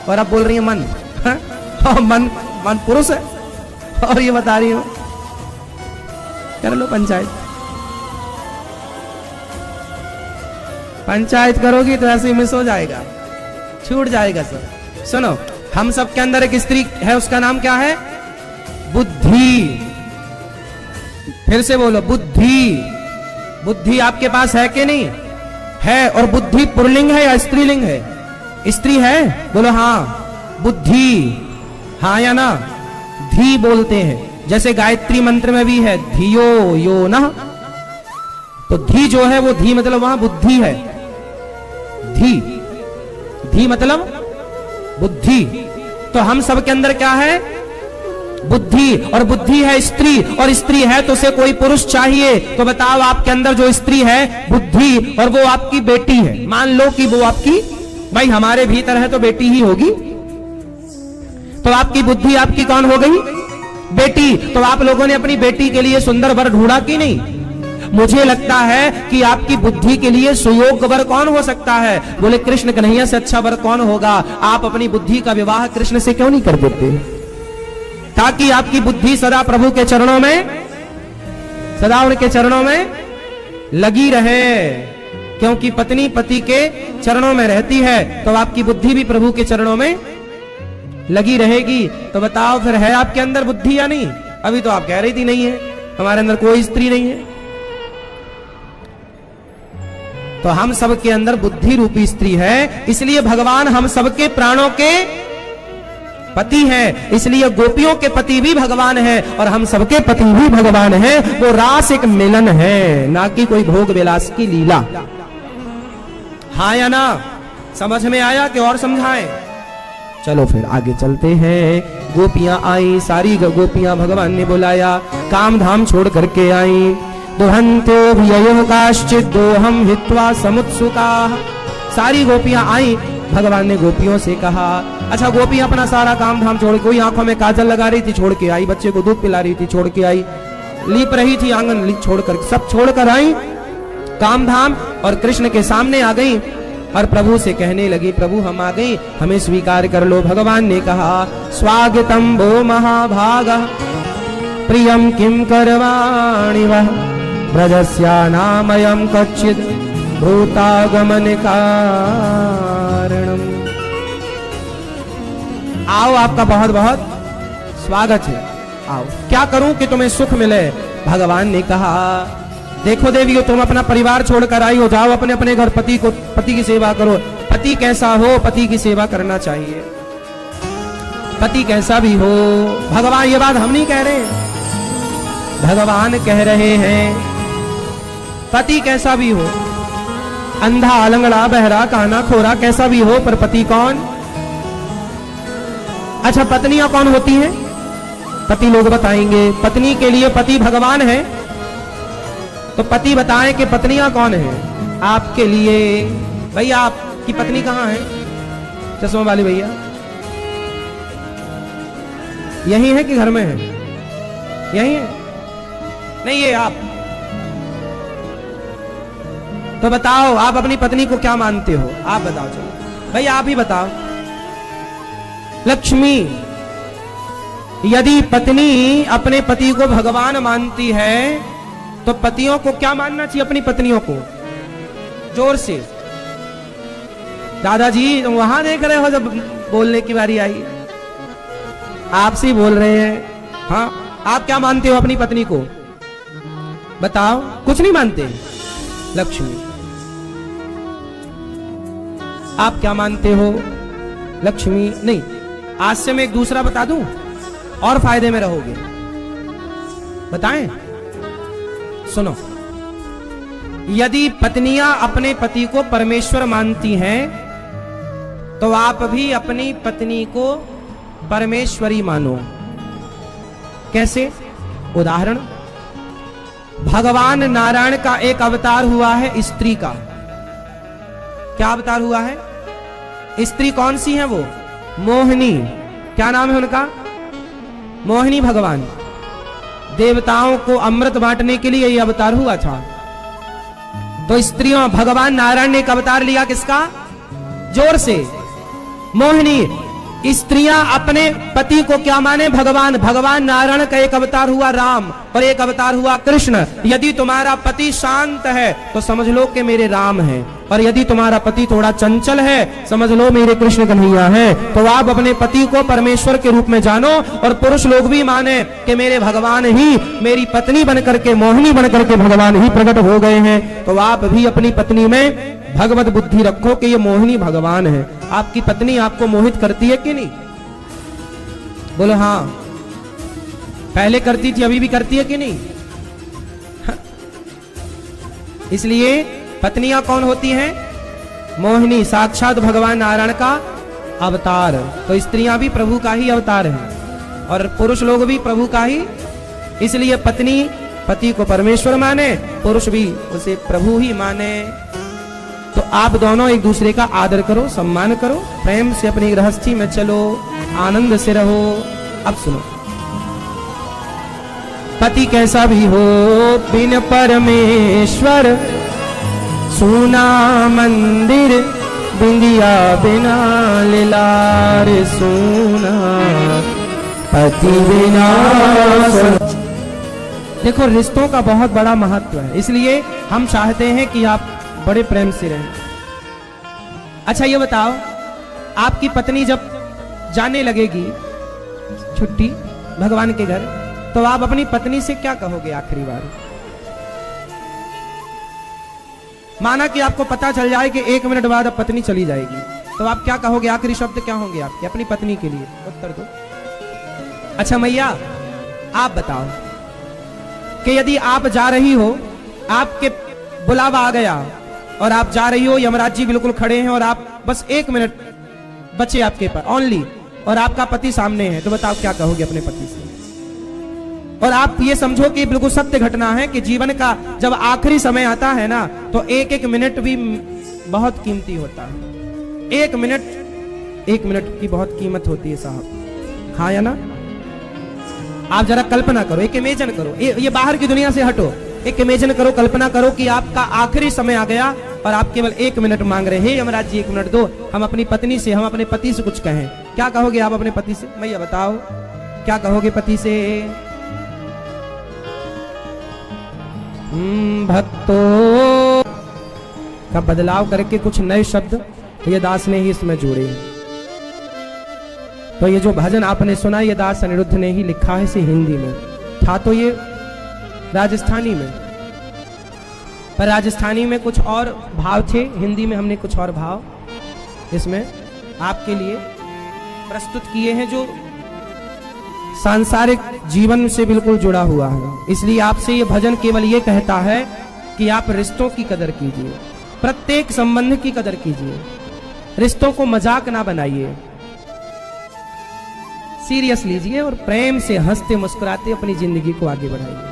और अब बोल रही है मन। और मन पुरुष है, और ये बता रही हो कर लो पंचायत। पंचायत करोगी तो ऐसे ही मिस हो जाएगा, छूट जाएगा सब। सुनो, हम सब के अंदर एक स्त्री है, उसका नाम क्या है? बुद्धि। फिर से बोलो, बुद्धि। बुद्धि आपके पास है कि नहीं है? और बुद्धि पुल्लिंग है या स्त्रीलिंग है? स्त्री है, बोलो हाँ। बुद्धि, हाँ या ना? धी बोलते हैं, जैसे गायत्री मंत्र में भी है धियो यो नः, तो धी जो है वो धी मतलब वहां बुद्धि है। धी मतलब बुद्धि। तो हम सब के अंदर क्या है? बुद्धि। और बुद्धि है स्त्री, और स्त्री है तो उसे कोई पुरुष चाहिए। तो बताओ आपके अंदर जो स्त्री है बुद्धि, और वो आपकी बेटी है, मान लो कि वो आपकी, भाई हमारे भीतर है तो बेटी ही होगी, तो आपकी बुद्धि आपकी कौन हो गई? बेटी। तो आप लोगों ने अपनी बेटी के लिए सुंदर वर ढूंढा कि नहीं? मुझे लगता है कि आपकी बुद्धि के लिए सुयोग्य वर कौन हो सकता है? बोले कृष्ण कन्हैया से अच्छा वर कौन होगा? आप अपनी बुद्धि का विवाह कृष्ण से क्यों नहीं कर देते, ताकि आपकी बुद्धि सदा प्रभु के चरणों में, सदा उनके चरणों में लगी रहे। क्योंकि पत्नी पति के चरणों में रहती है तो आपकी बुद्धि भी प्रभु के चरणों में लगी रहेगी। तो बताओ फिर है आपके अंदर बुद्धि या नहीं? अभी तो आप कह रही थी नहीं है, हमारे अंदर कोई स्त्री नहीं है। तो हम सब के अंदर बुद्धि रूपी स्त्री है, इसलिए भगवान हम सबके प्राणों के पति है। इसलिए गोपियों के पति भी भगवान है और हम सबके पति भी भगवान है। वो रास एक मिलन है, ना कि कोई भोग विलास की लीला। हाँ या ना? समझ में आया कि और समझाएं? चलो फिर आगे चलते हैं। गोपियां आई, सारी गोपियां भगवान ने बुलाया, काम धाम छोड़ करके आई। दुहंतो भययो काश्चित् दोहम हित्वा समुत्सुका। सारी गोपियां आई, भगवान ने गोपियों से कहा। अच्छा, गोपियां अपना सारा काम धाम छोड़, कोई आंखों में काजल लगा रही थी छोड़ के आई, बच्चे को दूध पिला रही थी छोड़ के आई, लीप रही थी आंगन छोड़कर, सब छोड़कर आई काम धाम, और कृष्ण के सामने आ गई और प्रभु से कहने लगी, प्रभु हम आ गई, हमें स्वीकार कर लो। भगवान ने कहा, स्वागतम वो महाभागः प्रियम किम करवाणि वः ब्रजस्यानामयं कच्चित् भूतागमन कारणम्। आओ, आपका बहुत बहुत स्वागत है, आओ, क्या करूं कि तुम्हें सुख मिले? भगवान ने कहा, देखो देवियों, तुम अपना परिवार छोड़कर आई हो, जाओ अपने अपने घर पति की सेवा करो। पति कैसा हो, पति की सेवा करना चाहिए, पति कैसा भी हो। भगवान, ये बात हम नहीं कह रहे, भगवान कह रहे हैं पति कैसा भी हो, अंधा लंगड़ा बहरा काना खोरा कैसा भी हो, पर पति कौन? अच्छा, पत्नियां कौन होती हैं? पति लोग बताएंगे। पत्नी के लिए पति भगवान है, तो पति बताएं कि पत्नियां कौन हैं आपके लिए। भैया, आपकी पत्नी कहां है? चश्मा वाली भैया, यही है कि घर में है? यही है? नहीं, ये आप तो बताओ, आप अपनी पत्नी को क्या मानते हो? आप बताओ, चलो भैया आप ही बताओ। लक्ष्मी, यदि पत्नी अपने पति को भगवान मानती है तो पतियों को क्या मानना चाहिए? अपनी पत्नियों को जोर से। दादाजी तुम वहां देख रहे हो, जब बोलने की बारी आई आपसे बोल रहे हैं। हाँ, आप क्या मानते हो अपनी पत्नी को? बताओ। कुछ नहीं मानते? लक्ष्मी। आप क्या मानते हो? लक्ष्मी नहीं, आज से मैं एक दूसरा बता दूं और फायदे में रहोगे। बताएं? सुनो, यदि पत्नियां अपने पति को परमेश्वर मानती हैं तो आप भी अपनी पत्नी को परमेश्वरी मानो। कैसे? उदाहरण, भगवान नारायण का एक अवतार हुआ है स्त्री का। क्या अवतार हुआ है? स्त्री कौन सी है वो? मोहिनी। क्या नाम है उनका? मोहिनी भगवान। देवताओं को अमृत बांटने के लिए यह अवतार हुआ था। तो स्त्रियों, भगवान नारायण ने एक अवतार लिया किसका? जोर से, मोहिनी। स्त्रियां अपने पति को क्या माने? भगवान। भगवान नारायण का एक अवतार हुआ राम और एक अवतार हुआ कृष्ण। यदि तुम्हारा पति शांत है तो समझ लो कि मेरे राम है, और यदि तुम्हारा पति थोड़ा चंचल है समझ लो मेरे कृष्ण कन्हैया है। तो आप अपने पति को परमेश्वर के रूप में जानो, और पुरुष लोग भी माने कि मेरे भगवान ही मेरी पत्नी बनकर के, मोहिनी बनकर के भगवान ही प्रकट हो गए हैं। तो आप भी अपनी पत्नी में भगवत बुद्धि रखो कि ये मोहिनी भगवान है। आपकी पत्नी आपको मोहित करती है कि नहीं? बोलो हाँ। पहले करती थी, अभी भी करती है कि नहीं? इसलिए पत्नियां कौन होती हैं? मोहिनी, साक्षात भगवान नारायण का अवतार। तो स्त्रियां भी प्रभु का ही अवतार हैं और पुरुष लोग भी प्रभु का ही। इसलिए पत्नी पति को परमेश्वर माने, पुरुष भी उसे प्रभु ही माने। तो आप दोनों एक दूसरे का आदर करो, सम्मान करो, प्रेम से अपनी गृहस्थी में चलो, आनंद से रहो। अब सुनो, पति कैसा भी हो बिन परमेश्वर, सोना मंदिर बिंदिया बिना लाल सोना, पति बिना। देखो, रिश्तों का बहुत बड़ा महत्व है, इसलिए हम चाहते हैं कि आप बड़े प्रेम से रहें। अच्छा ये बताओ, आपकी पत्नी जब जाने लगेगी छुट्टी भगवान के घर, तो आप अपनी पत्नी से क्या कहोगे आखिरी बार? माना कि आपको पता चल जाए कि 1 मिनट बाद अब पत्नी चली जाएगी, तो आप क्या कहोगे? आखिरी शब्द क्या होंगे आपके अपनी पत्नी के लिए? उत्तर दो। अच्छा मैया, आप बताओ कि यदि आप जा रही हो, आपके बुलावा आ गया और आप जा रही हो, यमराज जी बिल्कुल खड़े हैं और आप बस 1 मिनट बचे आपके पास ओनली, और आपका पति सामने है, तो बताओ क्या कहोगे अपने पति से? और आप ये समझो कि बिल्कुल सत्य घटना है कि जीवन का जब आखिरी समय आता है ना, तो एक एक मिनट भी बहुत कीमती होता है। 1 मिनट की बहुत कीमत होती है साहब। हाँ या ना? आप जरा कल्पना करो, एक इमेजिन करो, ये बाहर की दुनिया से हटो, एक इमेजिन करो, कल्पना करो कि आपका आखिरी समय आ गया और आप केवल 1 मिनट मांग रहे हैं। हे यमराज जी 1 मिनट दो, हम अपनी पत्नी से, हम अपने पति से कुछ कहें। क्या कहोगे आप अपने पति से? मैया बताओ, क्या कहोगे पति से? भक्तों का बदलाव करके कुछ नए शब्द ये दास ने ही इसमें जोड़े हैं। तो ये जो भजन आपने सुना, ये दास अनिरुद्ध ने ही लिखा है, इसे हिंदी में था तो ये राजस्थानी में, पर राजस्थानी में कुछ और भाव थे, हिंदी में हमने कुछ और भाव इसमें आपके लिए प्रस्तुत किए हैं जो सांसारिक जीवन से बिल्कुल जुड़ा हुआ है। इसलिए आपसे ये भजन केवल ये कहता है कि आप रिश्तों की कदर कीजिए, प्रत्येक संबंध की कदर कीजिए, रिश्तों को मजाक ना बनाइए, सीरियस लीजिए और प्रेम से हंसते मुस्कुराते अपनी जिंदगी को आगे बढ़ाइए।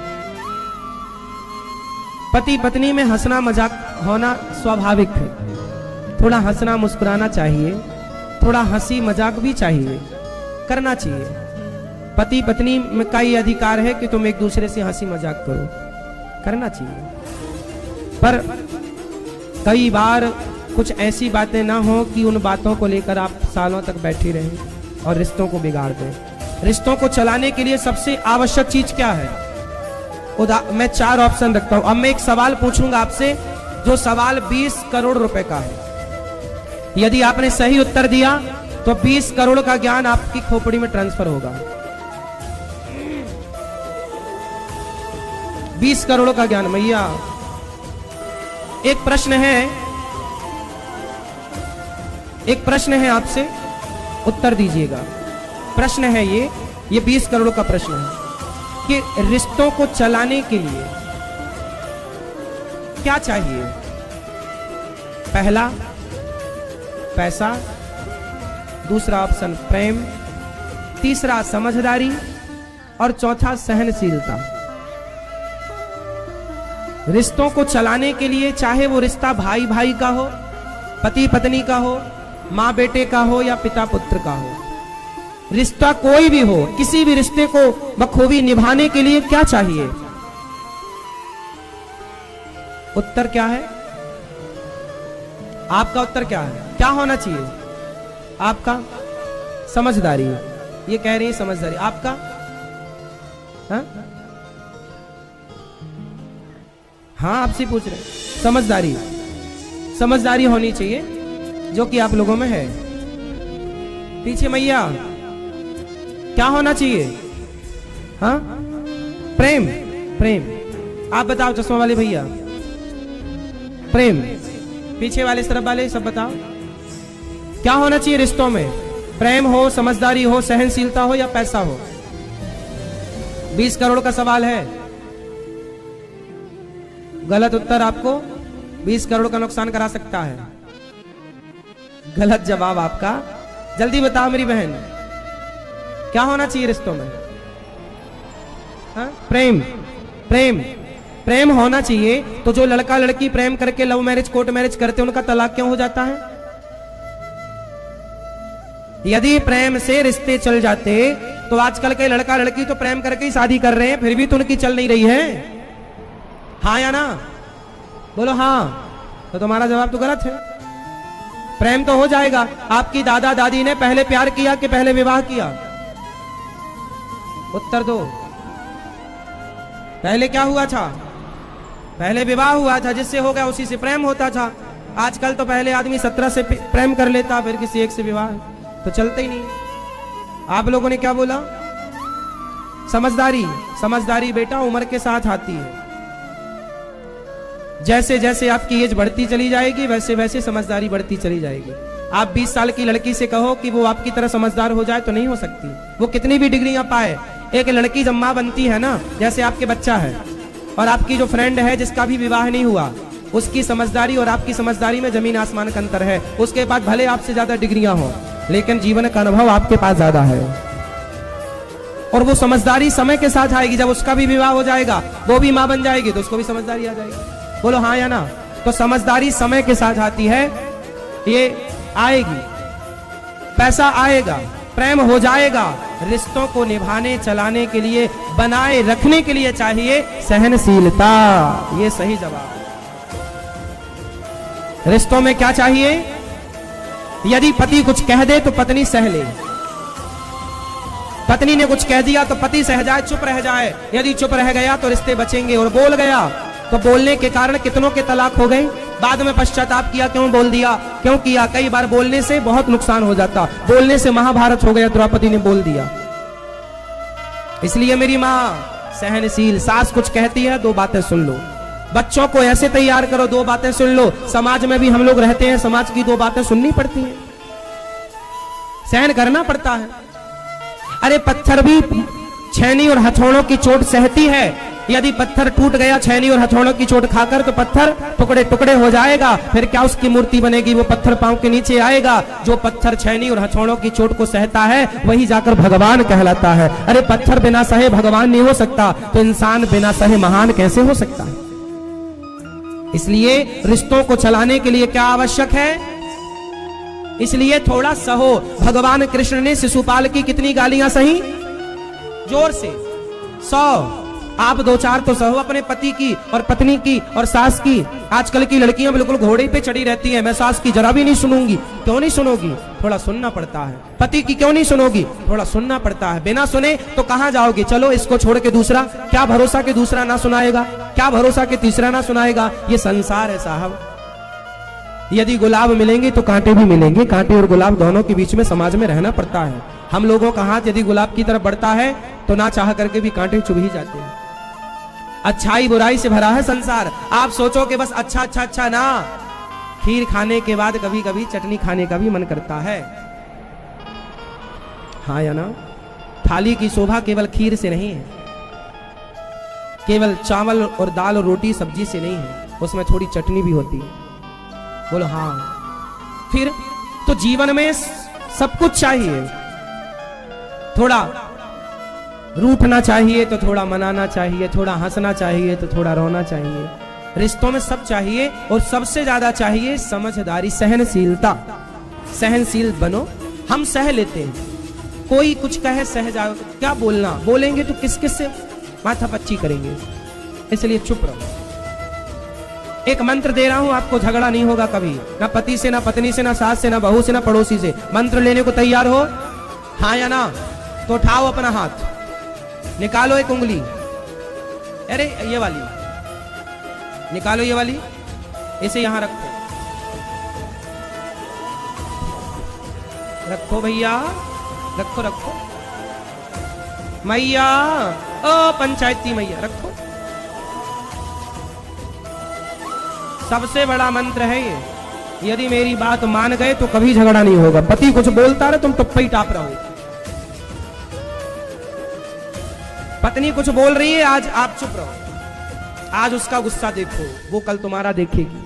पति पत्नी में हंसना मजाक होना स्वाभाविक है, थोड़ा हंसना मुस्कुराना चाहिए, थोड़ा हंसी मजाक भी चाहिए, करना चाहिए। पति पत्नी में का ये अधिकार है कि तुम एक दूसरे से हंसी मजाक करो, करना चाहिए। पर कई बार कुछ ऐसी बातें ना हो कि उन बातों को लेकर आप सालों तक बैठे रहें और रिश्तों को बिगाड़ दें। रिश्तों को चलाने के लिए सबसे आवश्यक चीज क्या है? मैं 4 ऑप्शन रखता हूं। अब मैं एक सवाल पूछूंगा आपसे, जो सवाल 20 करोड़ रुपए का है। यदि आपने सही उत्तर दिया तो 20 करोड़ का ज्ञान आपकी खोपड़ी में ट्रांसफर होगा। 20 करोड़ का ज्ञान। मैया एक प्रश्न है आपसे, उत्तर दीजिएगा। प्रश्न है ये 20 करोड़ का प्रश्न है कि रिश्तों को चलाने के लिए क्या चाहिए? पहला पैसा, दूसरा ऑप्शन प्रेम, तीसरा समझदारी और चौथा सहनशीलता। रिश्तों को चलाने के लिए, चाहे वो रिश्ता भाई भाई का हो, पति पत्नी का हो, माँ बेटे का हो या पिता पुत्र का हो, रिश्ता कोई भी हो, किसी भी रिश्ते को बखूबी निभाने के लिए क्या चाहिए? उत्तर क्या है? आपका उत्तर क्या है? क्या होना चाहिए आपका? समझदारी। ये कह रही है समझदारी। आपका? हाँ आपसे पूछ रहे। समझदारी, समझदारी होनी चाहिए जो कि आप लोगों में है। पीछे मैया, क्या होना चाहिए? हाँ प्रेम, प्रेम। आप बताओ चश्मा वाले भैया। प्रेम। पीछे वाले तरफ वाले सब बताओ क्या होना चाहिए रिश्तों में? प्रेम हो, समझदारी हो, सहनशीलता हो या पैसा हो? 20 करोड़ का सवाल है। गलत उत्तर आपको 20 करोड़ का नुकसान करा सकता है। गलत जवाब आपका। जल्दी बताओ मेरी बहन, क्या होना चाहिए रिश्तों में? प्रेम, प्रेम, प्रेम होना चाहिए। तो जो लड़का लड़की प्रेम करके लव मैरिज, कोर्ट मैरिज करते उनका तलाक क्यों हो जाता है? यदि प्रेम से रिश्ते चल जाते तो आजकल के लड़का लड़की तो प्रेम करके ही शादी कर रहे हैं, फिर भी तो उनकी चल नहीं रही है। हाँ या ना? बोलो हाँ। तो तुम्हारा जवाब तो गलत है। प्रेम तो हो जाएगा। आपकी दादा दादी ने पहले प्यार किया कि पहले विवाह किया? उत्तर दो। पहले क्या हुआ था? पहले विवाह हुआ था, जिससे हो गया उसी से प्रेम होता था। आजकल तो पहले आदमी 17 से प्रेम कर लेता, फिर किसी एक से विवाह, तो चलते ही नहीं। आप लोगों ने क्या बोला? समझदारी। समझदारी बेटा उम्र के साथ आती है। जैसे जैसे आपकी एज बढ़ती चली जाएगी वैसे वैसे समझदारी बढ़ती चली जाएगी। आप 20 साल की लड़की से कहो कि वो आपकी तरह समझदार हो जाए तो नहीं हो सकती। वो कितनी भी डिग्रियां पाए, एक लड़की जब मां बनती है ना, जैसे आपके बच्चा है और आपकी जो फ्रेंड है जिसका भी विवाह नहीं हुआ, उसकी समझदारी और आपकी समझदारी में जमीन आसमान का अंतर है। उसके पास भले आपसे ज्यादा डिग्रियां हो, लेकिन जीवन का अनुभव आपके पास ज्यादा है। और वो समझदारी समय के साथ आएगी। जब उसका भी विवाह हो जाएगा, वो भी मां बन जाएगी, तो उसको भी समझदारी आ जाएगी। बोलो हाँ या ना? तो समझदारी समय के साथ आती है, ये आएगी। पैसा आएगा, प्रेम हो जाएगा। रिश्तों को निभाने चलाने के लिए, बनाए रखने के लिए चाहिए सहनशीलता। ये सही जवाब। रिश्तों में क्या चाहिए? यदि पति कुछ कह दे तो पत्नी सह ले। पत्नी ने कुछ कह दिया तो पति सह जाए, चुप रह जाए। यदि चुप रह गया तो रिश्ते बचेंगे। और बोल गया तो बोलने के कारण कितनों के तलाक हो गए। बाद में पश्चाताप किया, क्यों बोल दिया, क्यों किया। कई बार बोलने से बहुत नुकसान हो जाता। बोलने से महाभारत हो गया, द्रौपदी ने बोल दिया। इसलिए मेरी माँ सहनशील, सास कुछ कहती है 2 बातें सुन लो। बच्चों को ऐसे तैयार करो, 2 बातें सुन लो। समाज में भी हम लोग रहते हैं, समाज की 2 बातें सुननी पड़ती हैं, सहन करना पड़ता है। अरे पत्थर भी छेनी और हथौड़ों की चोट सहती है। यदि पत्थर टूट गया छेनी और हथौड़ों की चोट खाकर, तो पत्थर टुकड़े टुकड़े हो जाएगा। फिर क्या उसकी मूर्ति बनेगी? वो पत्थर पांव के नीचे आएगा। जो पत्थर छेनी और हथौड़ों की चोट को सहता है, वही जाकर भगवान कहलाता है। अरे पत्थर बिना सहे भगवान नहीं हो सकता, तो इंसान बिना सहे महान कैसे हो सकता है? इसलिए रिश्तों को चलाने के लिए क्या आवश्यक है? इसलिए थोड़ा सहो। भगवान कृष्ण ने शिशुपाल की कितनी गालियां सही? जोर से 100। आप 2-4 तो सहो अपने पति की और पत्नी की और सास की। आजकल की लड़कियां बिल्कुल घोड़े पे चढ़ी रहती हैं, मैं सास की जरा भी नहीं सुनूंगी। क्यों नहीं सुनोगी? थोड़ा सुनना पड़ता है। पति की क्यों नहीं सुनोगी? थोड़ा सुनना पड़ता है। बिना सुने तो कहां जाओगे? चलो इसको छोड़ के दूसरा, क्या भरोसा कि दूसरा ना सुनाएगा? क्या भरोसा कि तीसरा ना सुनाएगा? ये संसार है साहब। यदि गुलाब मिलेंगे तो कांटे भी मिलेंगे। कांटे और गुलाब दोनों के बीच में समाज में रहना पड़ता है। हम लोगों का हाथ यदि गुलाब की तरफ बढ़ता है तो ना चाह करके भी कांटे चुभ ही जाते हैं। अच्छाई बुराई से भरा है संसार। आप सोचो कि बस अच्छा अच्छा अच्छा ना, खीर खाने के बाद कभी कभी चटनी खाने का भी मन करता है, हाँ या ना। थाली की शोभा केवल खीर से नहीं है, केवल चावल और दाल और रोटी सब्जी से नहीं है, उसमें थोड़ी चटनी भी होती है। बोलो हाँ। फिर तो जीवन में सब कुछ चाहिए, थोड़ा रूठना चाहिए तो थोड़ा मनाना चाहिए, थोड़ा हंसना चाहिए तो थोड़ा रोना चाहिए, रिश्तों में सब चाहिए। और सबसे ज्यादा चाहिए समझदारी, सहनशीलता। सहनशील बनो। हम सह लेते हैं, कोई कुछ कहे सह जाओ, क्या बोलना, बोलेंगे तो किस किस से माथापच्ची करेंगे, इसलिए चुप रहो। एक मंत्र दे रहा हूं आपको, झगड़ा नहीं होगा कभी, ना पति से, ना पत्नी से, ना सास से, ना बहू से, ना पड़ोसी से। मंत्र लेने को तैयार हो, हाँ या ना? तो उठाओ अपना हाथ, निकालो एक उंगली, अरे ये वाली निकालो, ये वाली, इसे यहां रखो, रखो भैया, रखो रखो मैया, ओ पंचायती मैया, रखो। सबसे बड़ा मंत्र है ये, यदि मेरी बात मान गए तो कभी झगड़ा नहीं होगा। पति कुछ बोलता रहे तुम टप्पा ही टाप रहो, पत्नी कुछ बोल रही है आज आप चुप रहो, आज उसका गुस्सा देखो, वो कल तुम्हारा देखेगी।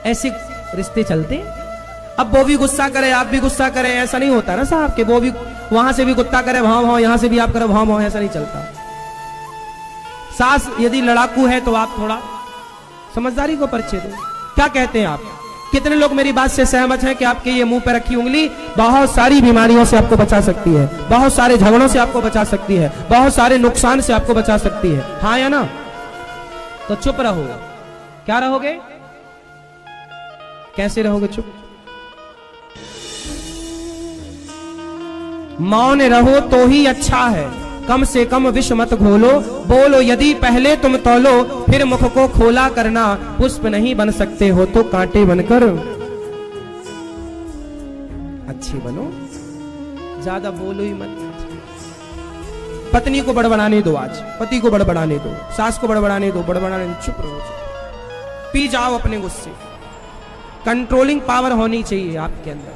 ऐसे रिश्ते चलते। अब वो भी गुस्सा करे आप भी गुस्सा करें, ऐसा नहीं होता ना साहब कि वो भी वहां से भी गुस्सा करे भाव भाव, यहां से भी आप करो भाव भाव, ऐसा नहीं चलता। सास यदि लड़ाकू है तो आप थोड़ा समझदारी को परिचय दो। क्या कहते हैं आप? कितने लोग मेरी बात से सहमत हैं कि आपके ये मुंह पे रखी उंगली बहुत सारी बीमारियों से आपको बचा सकती है, बहुत सारे झगड़ों से आपको बचा सकती है, बहुत सारे नुकसान से आपको बचा सकती है, हाँ या ना? तो चुप रहो। क्या रहोगे? कैसे रहोगे चुप? मौन रहो तो ही अच्छा है, कम से कम विष मत घोलो, बोलो यदि पहले तुम तौलो, फिर मुख को खोला करना, पुष्प नहीं बन सकते हो तो कांटे बनकर अच्छी बनो। ज्यादा बोलो ही मत। पत्नी को बड़बड़ाने दो, आज पति को बड़बड़ाने दो, सास को बड़बड़ाने दो, बड़बड़ाने दो, चुप रहो, पी जाओ अपने गुस्से। कंट्रोलिंग पावर होनी चाहिए आपके अंदर।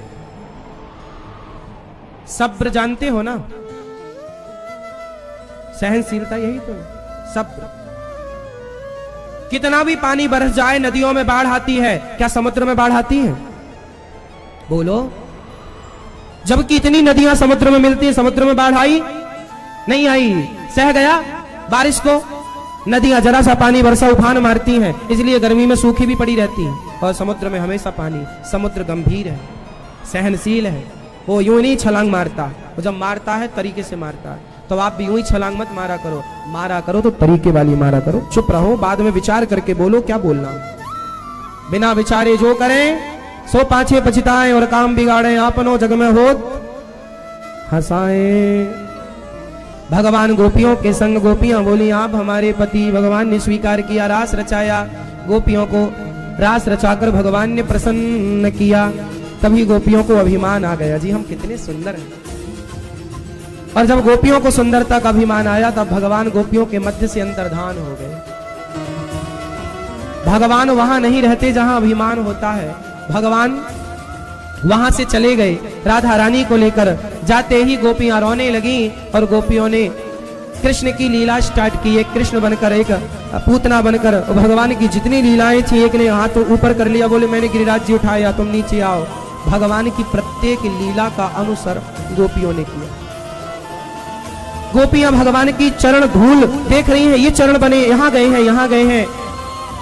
सब्र जानते हो ना? सहनशीलता यही तो सब्र। कितना भी पानी बरस जाए, नदियों में बाढ़ आती है, क्या समुद्र में बाढ़ आती है? बोलो। जबकि इतनी नदियां समुद्र में मिलती है, समुद्र में बाढ़ आई नहीं आई? सह गया बारिश को। नदियां जरा सा पानी बरसा उफान मारती हैं, इसलिए गर्मी में सूखी भी पड़ी रहती है। और समुद्र में हमेशा पानी। समुद्र गंभीर है, सहनशील है, वो यूं नहीं छलांग मारता, वो जब मारता है तरीके से मारता है। तो आप भी यूं ही छलांग मत मारा करो तो तरीके वाली मारा करो। चुप रहो, बाद में विचार करके बोलो क्या बोलना। बिना विचारे जो करें सो पाछे पछताएं, और काम बिगाड़े आपनो जग में होत हंसाएं। भगवान गोपियों के संग गोपियां बोली आप हमारे पति। भगवान ने स्वीकार किया, रास रचाया, गोपियों को रास रचाकर भगवान ने प्रसन्न किया। तभी गोपियों को अभिमान आ गया, जी हम कितने सुंदर हैं। और जब गोपियों को सुंदरता का अभिमान आया, तब भगवान गोपियों के मध्य से अंतर्धान हो गए। भगवान वहां नहीं रहते जहां अभिमान होता है, भगवान वहां से चले गए। राधा रानी को लेकर जाते ही गोपियां रोने लगी, और गोपियों ने कृष्ण की लीला स्टार्ट की। एक कृष्ण बनकर, एक पूतना बनकर भगवान की जितनी लीलाएं थी, एक ने हाथ ऊपर कर लिया, बोले मैंने गिरिराज जी उठाया, तुम नीचे आओ। भगवान की प्रत्येक लीला का अनुसरण गोपियों ने किया। गोपियां भगवान की चरण धूल देख रही हैं, ये चरण बने, यहाँ गए हैं, यहाँ गए हैं,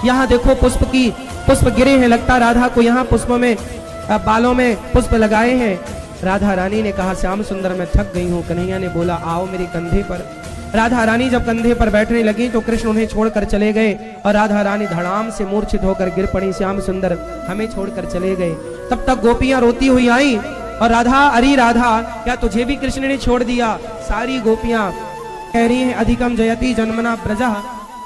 यहाँ देखो पुष्प गिरे हैं, लगता राधा को यहाँ पुष्पों में बालों में पुष्प लगाए हैं। राधा रानी ने कहा श्याम सुंदर मैं थक गई हूँ। कन्हैया ने बोला आओ मेरे कंधे पर। राधा रानी जब कंधे पर बैठने लगी तो कृष्ण उन्हें छोड़कर चले गए, और राधा रानी धड़ाम से मूर्छित होकर गिर पड़ी। श्याम सुंदर हमें छोड़कर चले गए। तब तक गोपियां रोती हुई आई, और राधा अरे राधा क्या तुझे भी कृष्ण ने छोड़ दिया? सारी गोपियां कह रही हैं अधिकम जयति जन्मना प्रजा।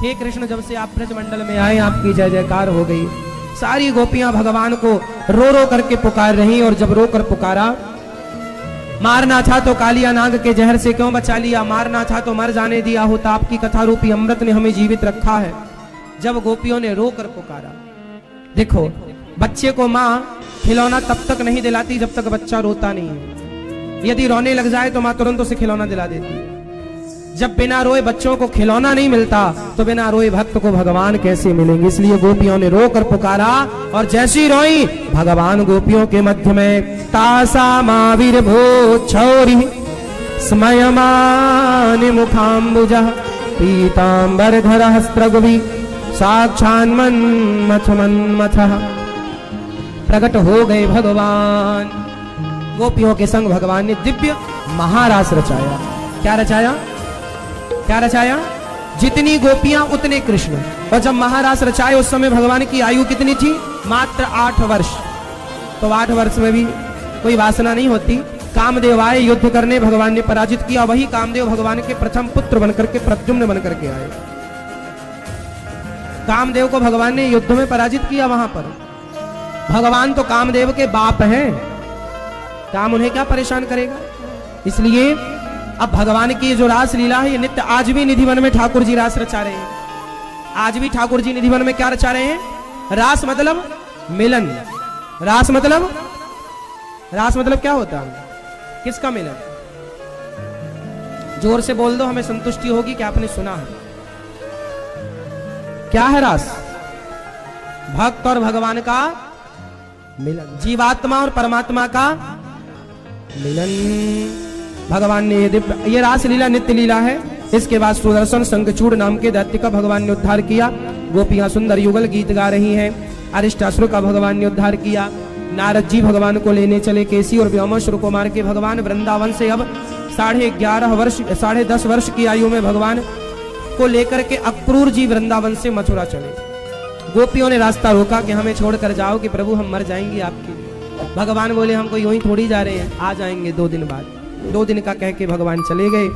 हे कृष्ण जब से आप ब्रज मंडल में आए आपकी जय जयकार हो गई। सारी गोपियां भगवान को रो रो करके पुकार रही, और जब रो कर पुकारा मारना था तो कालिया नाग के जहर से क्यों बचा लिया, मारना था तो मर जाने दिया होता, आपकी कथा रूपी अमृत ने हमें जीवित रखा है। जब गोपियों ने रो कर पुकारा, देखो बच्चे को माँ खिलौना तब तक नहीं दिलाती जब तक बच्चा रोता नहीं है। यदि रोने लग जाए तो माँ तुरंत उसे खिलौना दिला देती है। जब बिना रोए बच्चों को खिलौना नहीं मिलता तो बिना रोए भक्त को भगवान कैसे मिलेंगे। इसलिए गोपियों ने रो कर पुकारा और जैसी रोई भगवान गोपियों के मध्य में तासा माविर्भो छौरी स्मयमानि मुखाम्बुज पीतांबरधर हस्त्रगुभि साक्षान्मन्मथमन्मथः। प्रकट हो गए भगवान। गोपियों के संग भगवान ने दिव्य महारास रचाया। क्या रचाया, क्या रचाया? जितनी गोपियां उतने कृष्ण। और जब महारास रचाए उस समय भगवान की आयु कितनी थी? मात्र 8 वर्ष। तो 8 वर्ष में भी कोई वासना नहीं होती। कामदेव आए युद्ध करने, भगवान ने पराजित किया। वही कामदेव भगवान के प्रथम पुत्र बनकर के, प्रद्युम्न बनकर के आए। कामदेव को भगवान ने युद्ध में पराजित किया। वहां पर भगवान तो कामदेव के बाप हैं, काम उन्हें क्या परेशान करेगा। इसलिए अब भगवान की जो रास लीला है ये नित्य आज भी निधिवन में ठाकुर जी रास रचा रहे हैं। आज भी ठाकुर जी निधिवन में क्या रचा रहे हैं? रास मतलब मिलन। रास मतलब, रास मतलब क्या होता है? किसका मिलन? जोर से बोल दो, हमें संतुष्टि होगी कि आपने सुना है। क्या है रास? भक्त और भगवान का मिलन, जीवात्मा और परमात्मा का मिलन। भगवान ने ये रास लीला नित्य लीला है। इसके बाद सुदर्शन शंखचूड़ नाम के दैत्य का भगवान ने उद्धार किया। गोपियां सुंदर युगल गीत गा रही हैं। अरिष्टासुर का भगवान ने उद्धार किया। नारद जी भगवान को लेने चले केसी और व्योमासुर को मार के भगवान वृंदावन से अब 10.5 वर्ष की आयु में भगवान को लेकर के अक्रूर जी वृंदावन से मथुरा चले। गोपियों ने रास्ता रोका कि हमें छोड़कर जाओ कि प्रभु हम मर जाएंगे आपके लिए। भगवान बोले हमको यूं ही थोड़ी जा रहे हैं, आ जाएंगे 2 दिन बाद। 2 दिन का कह के भगवान चले गए।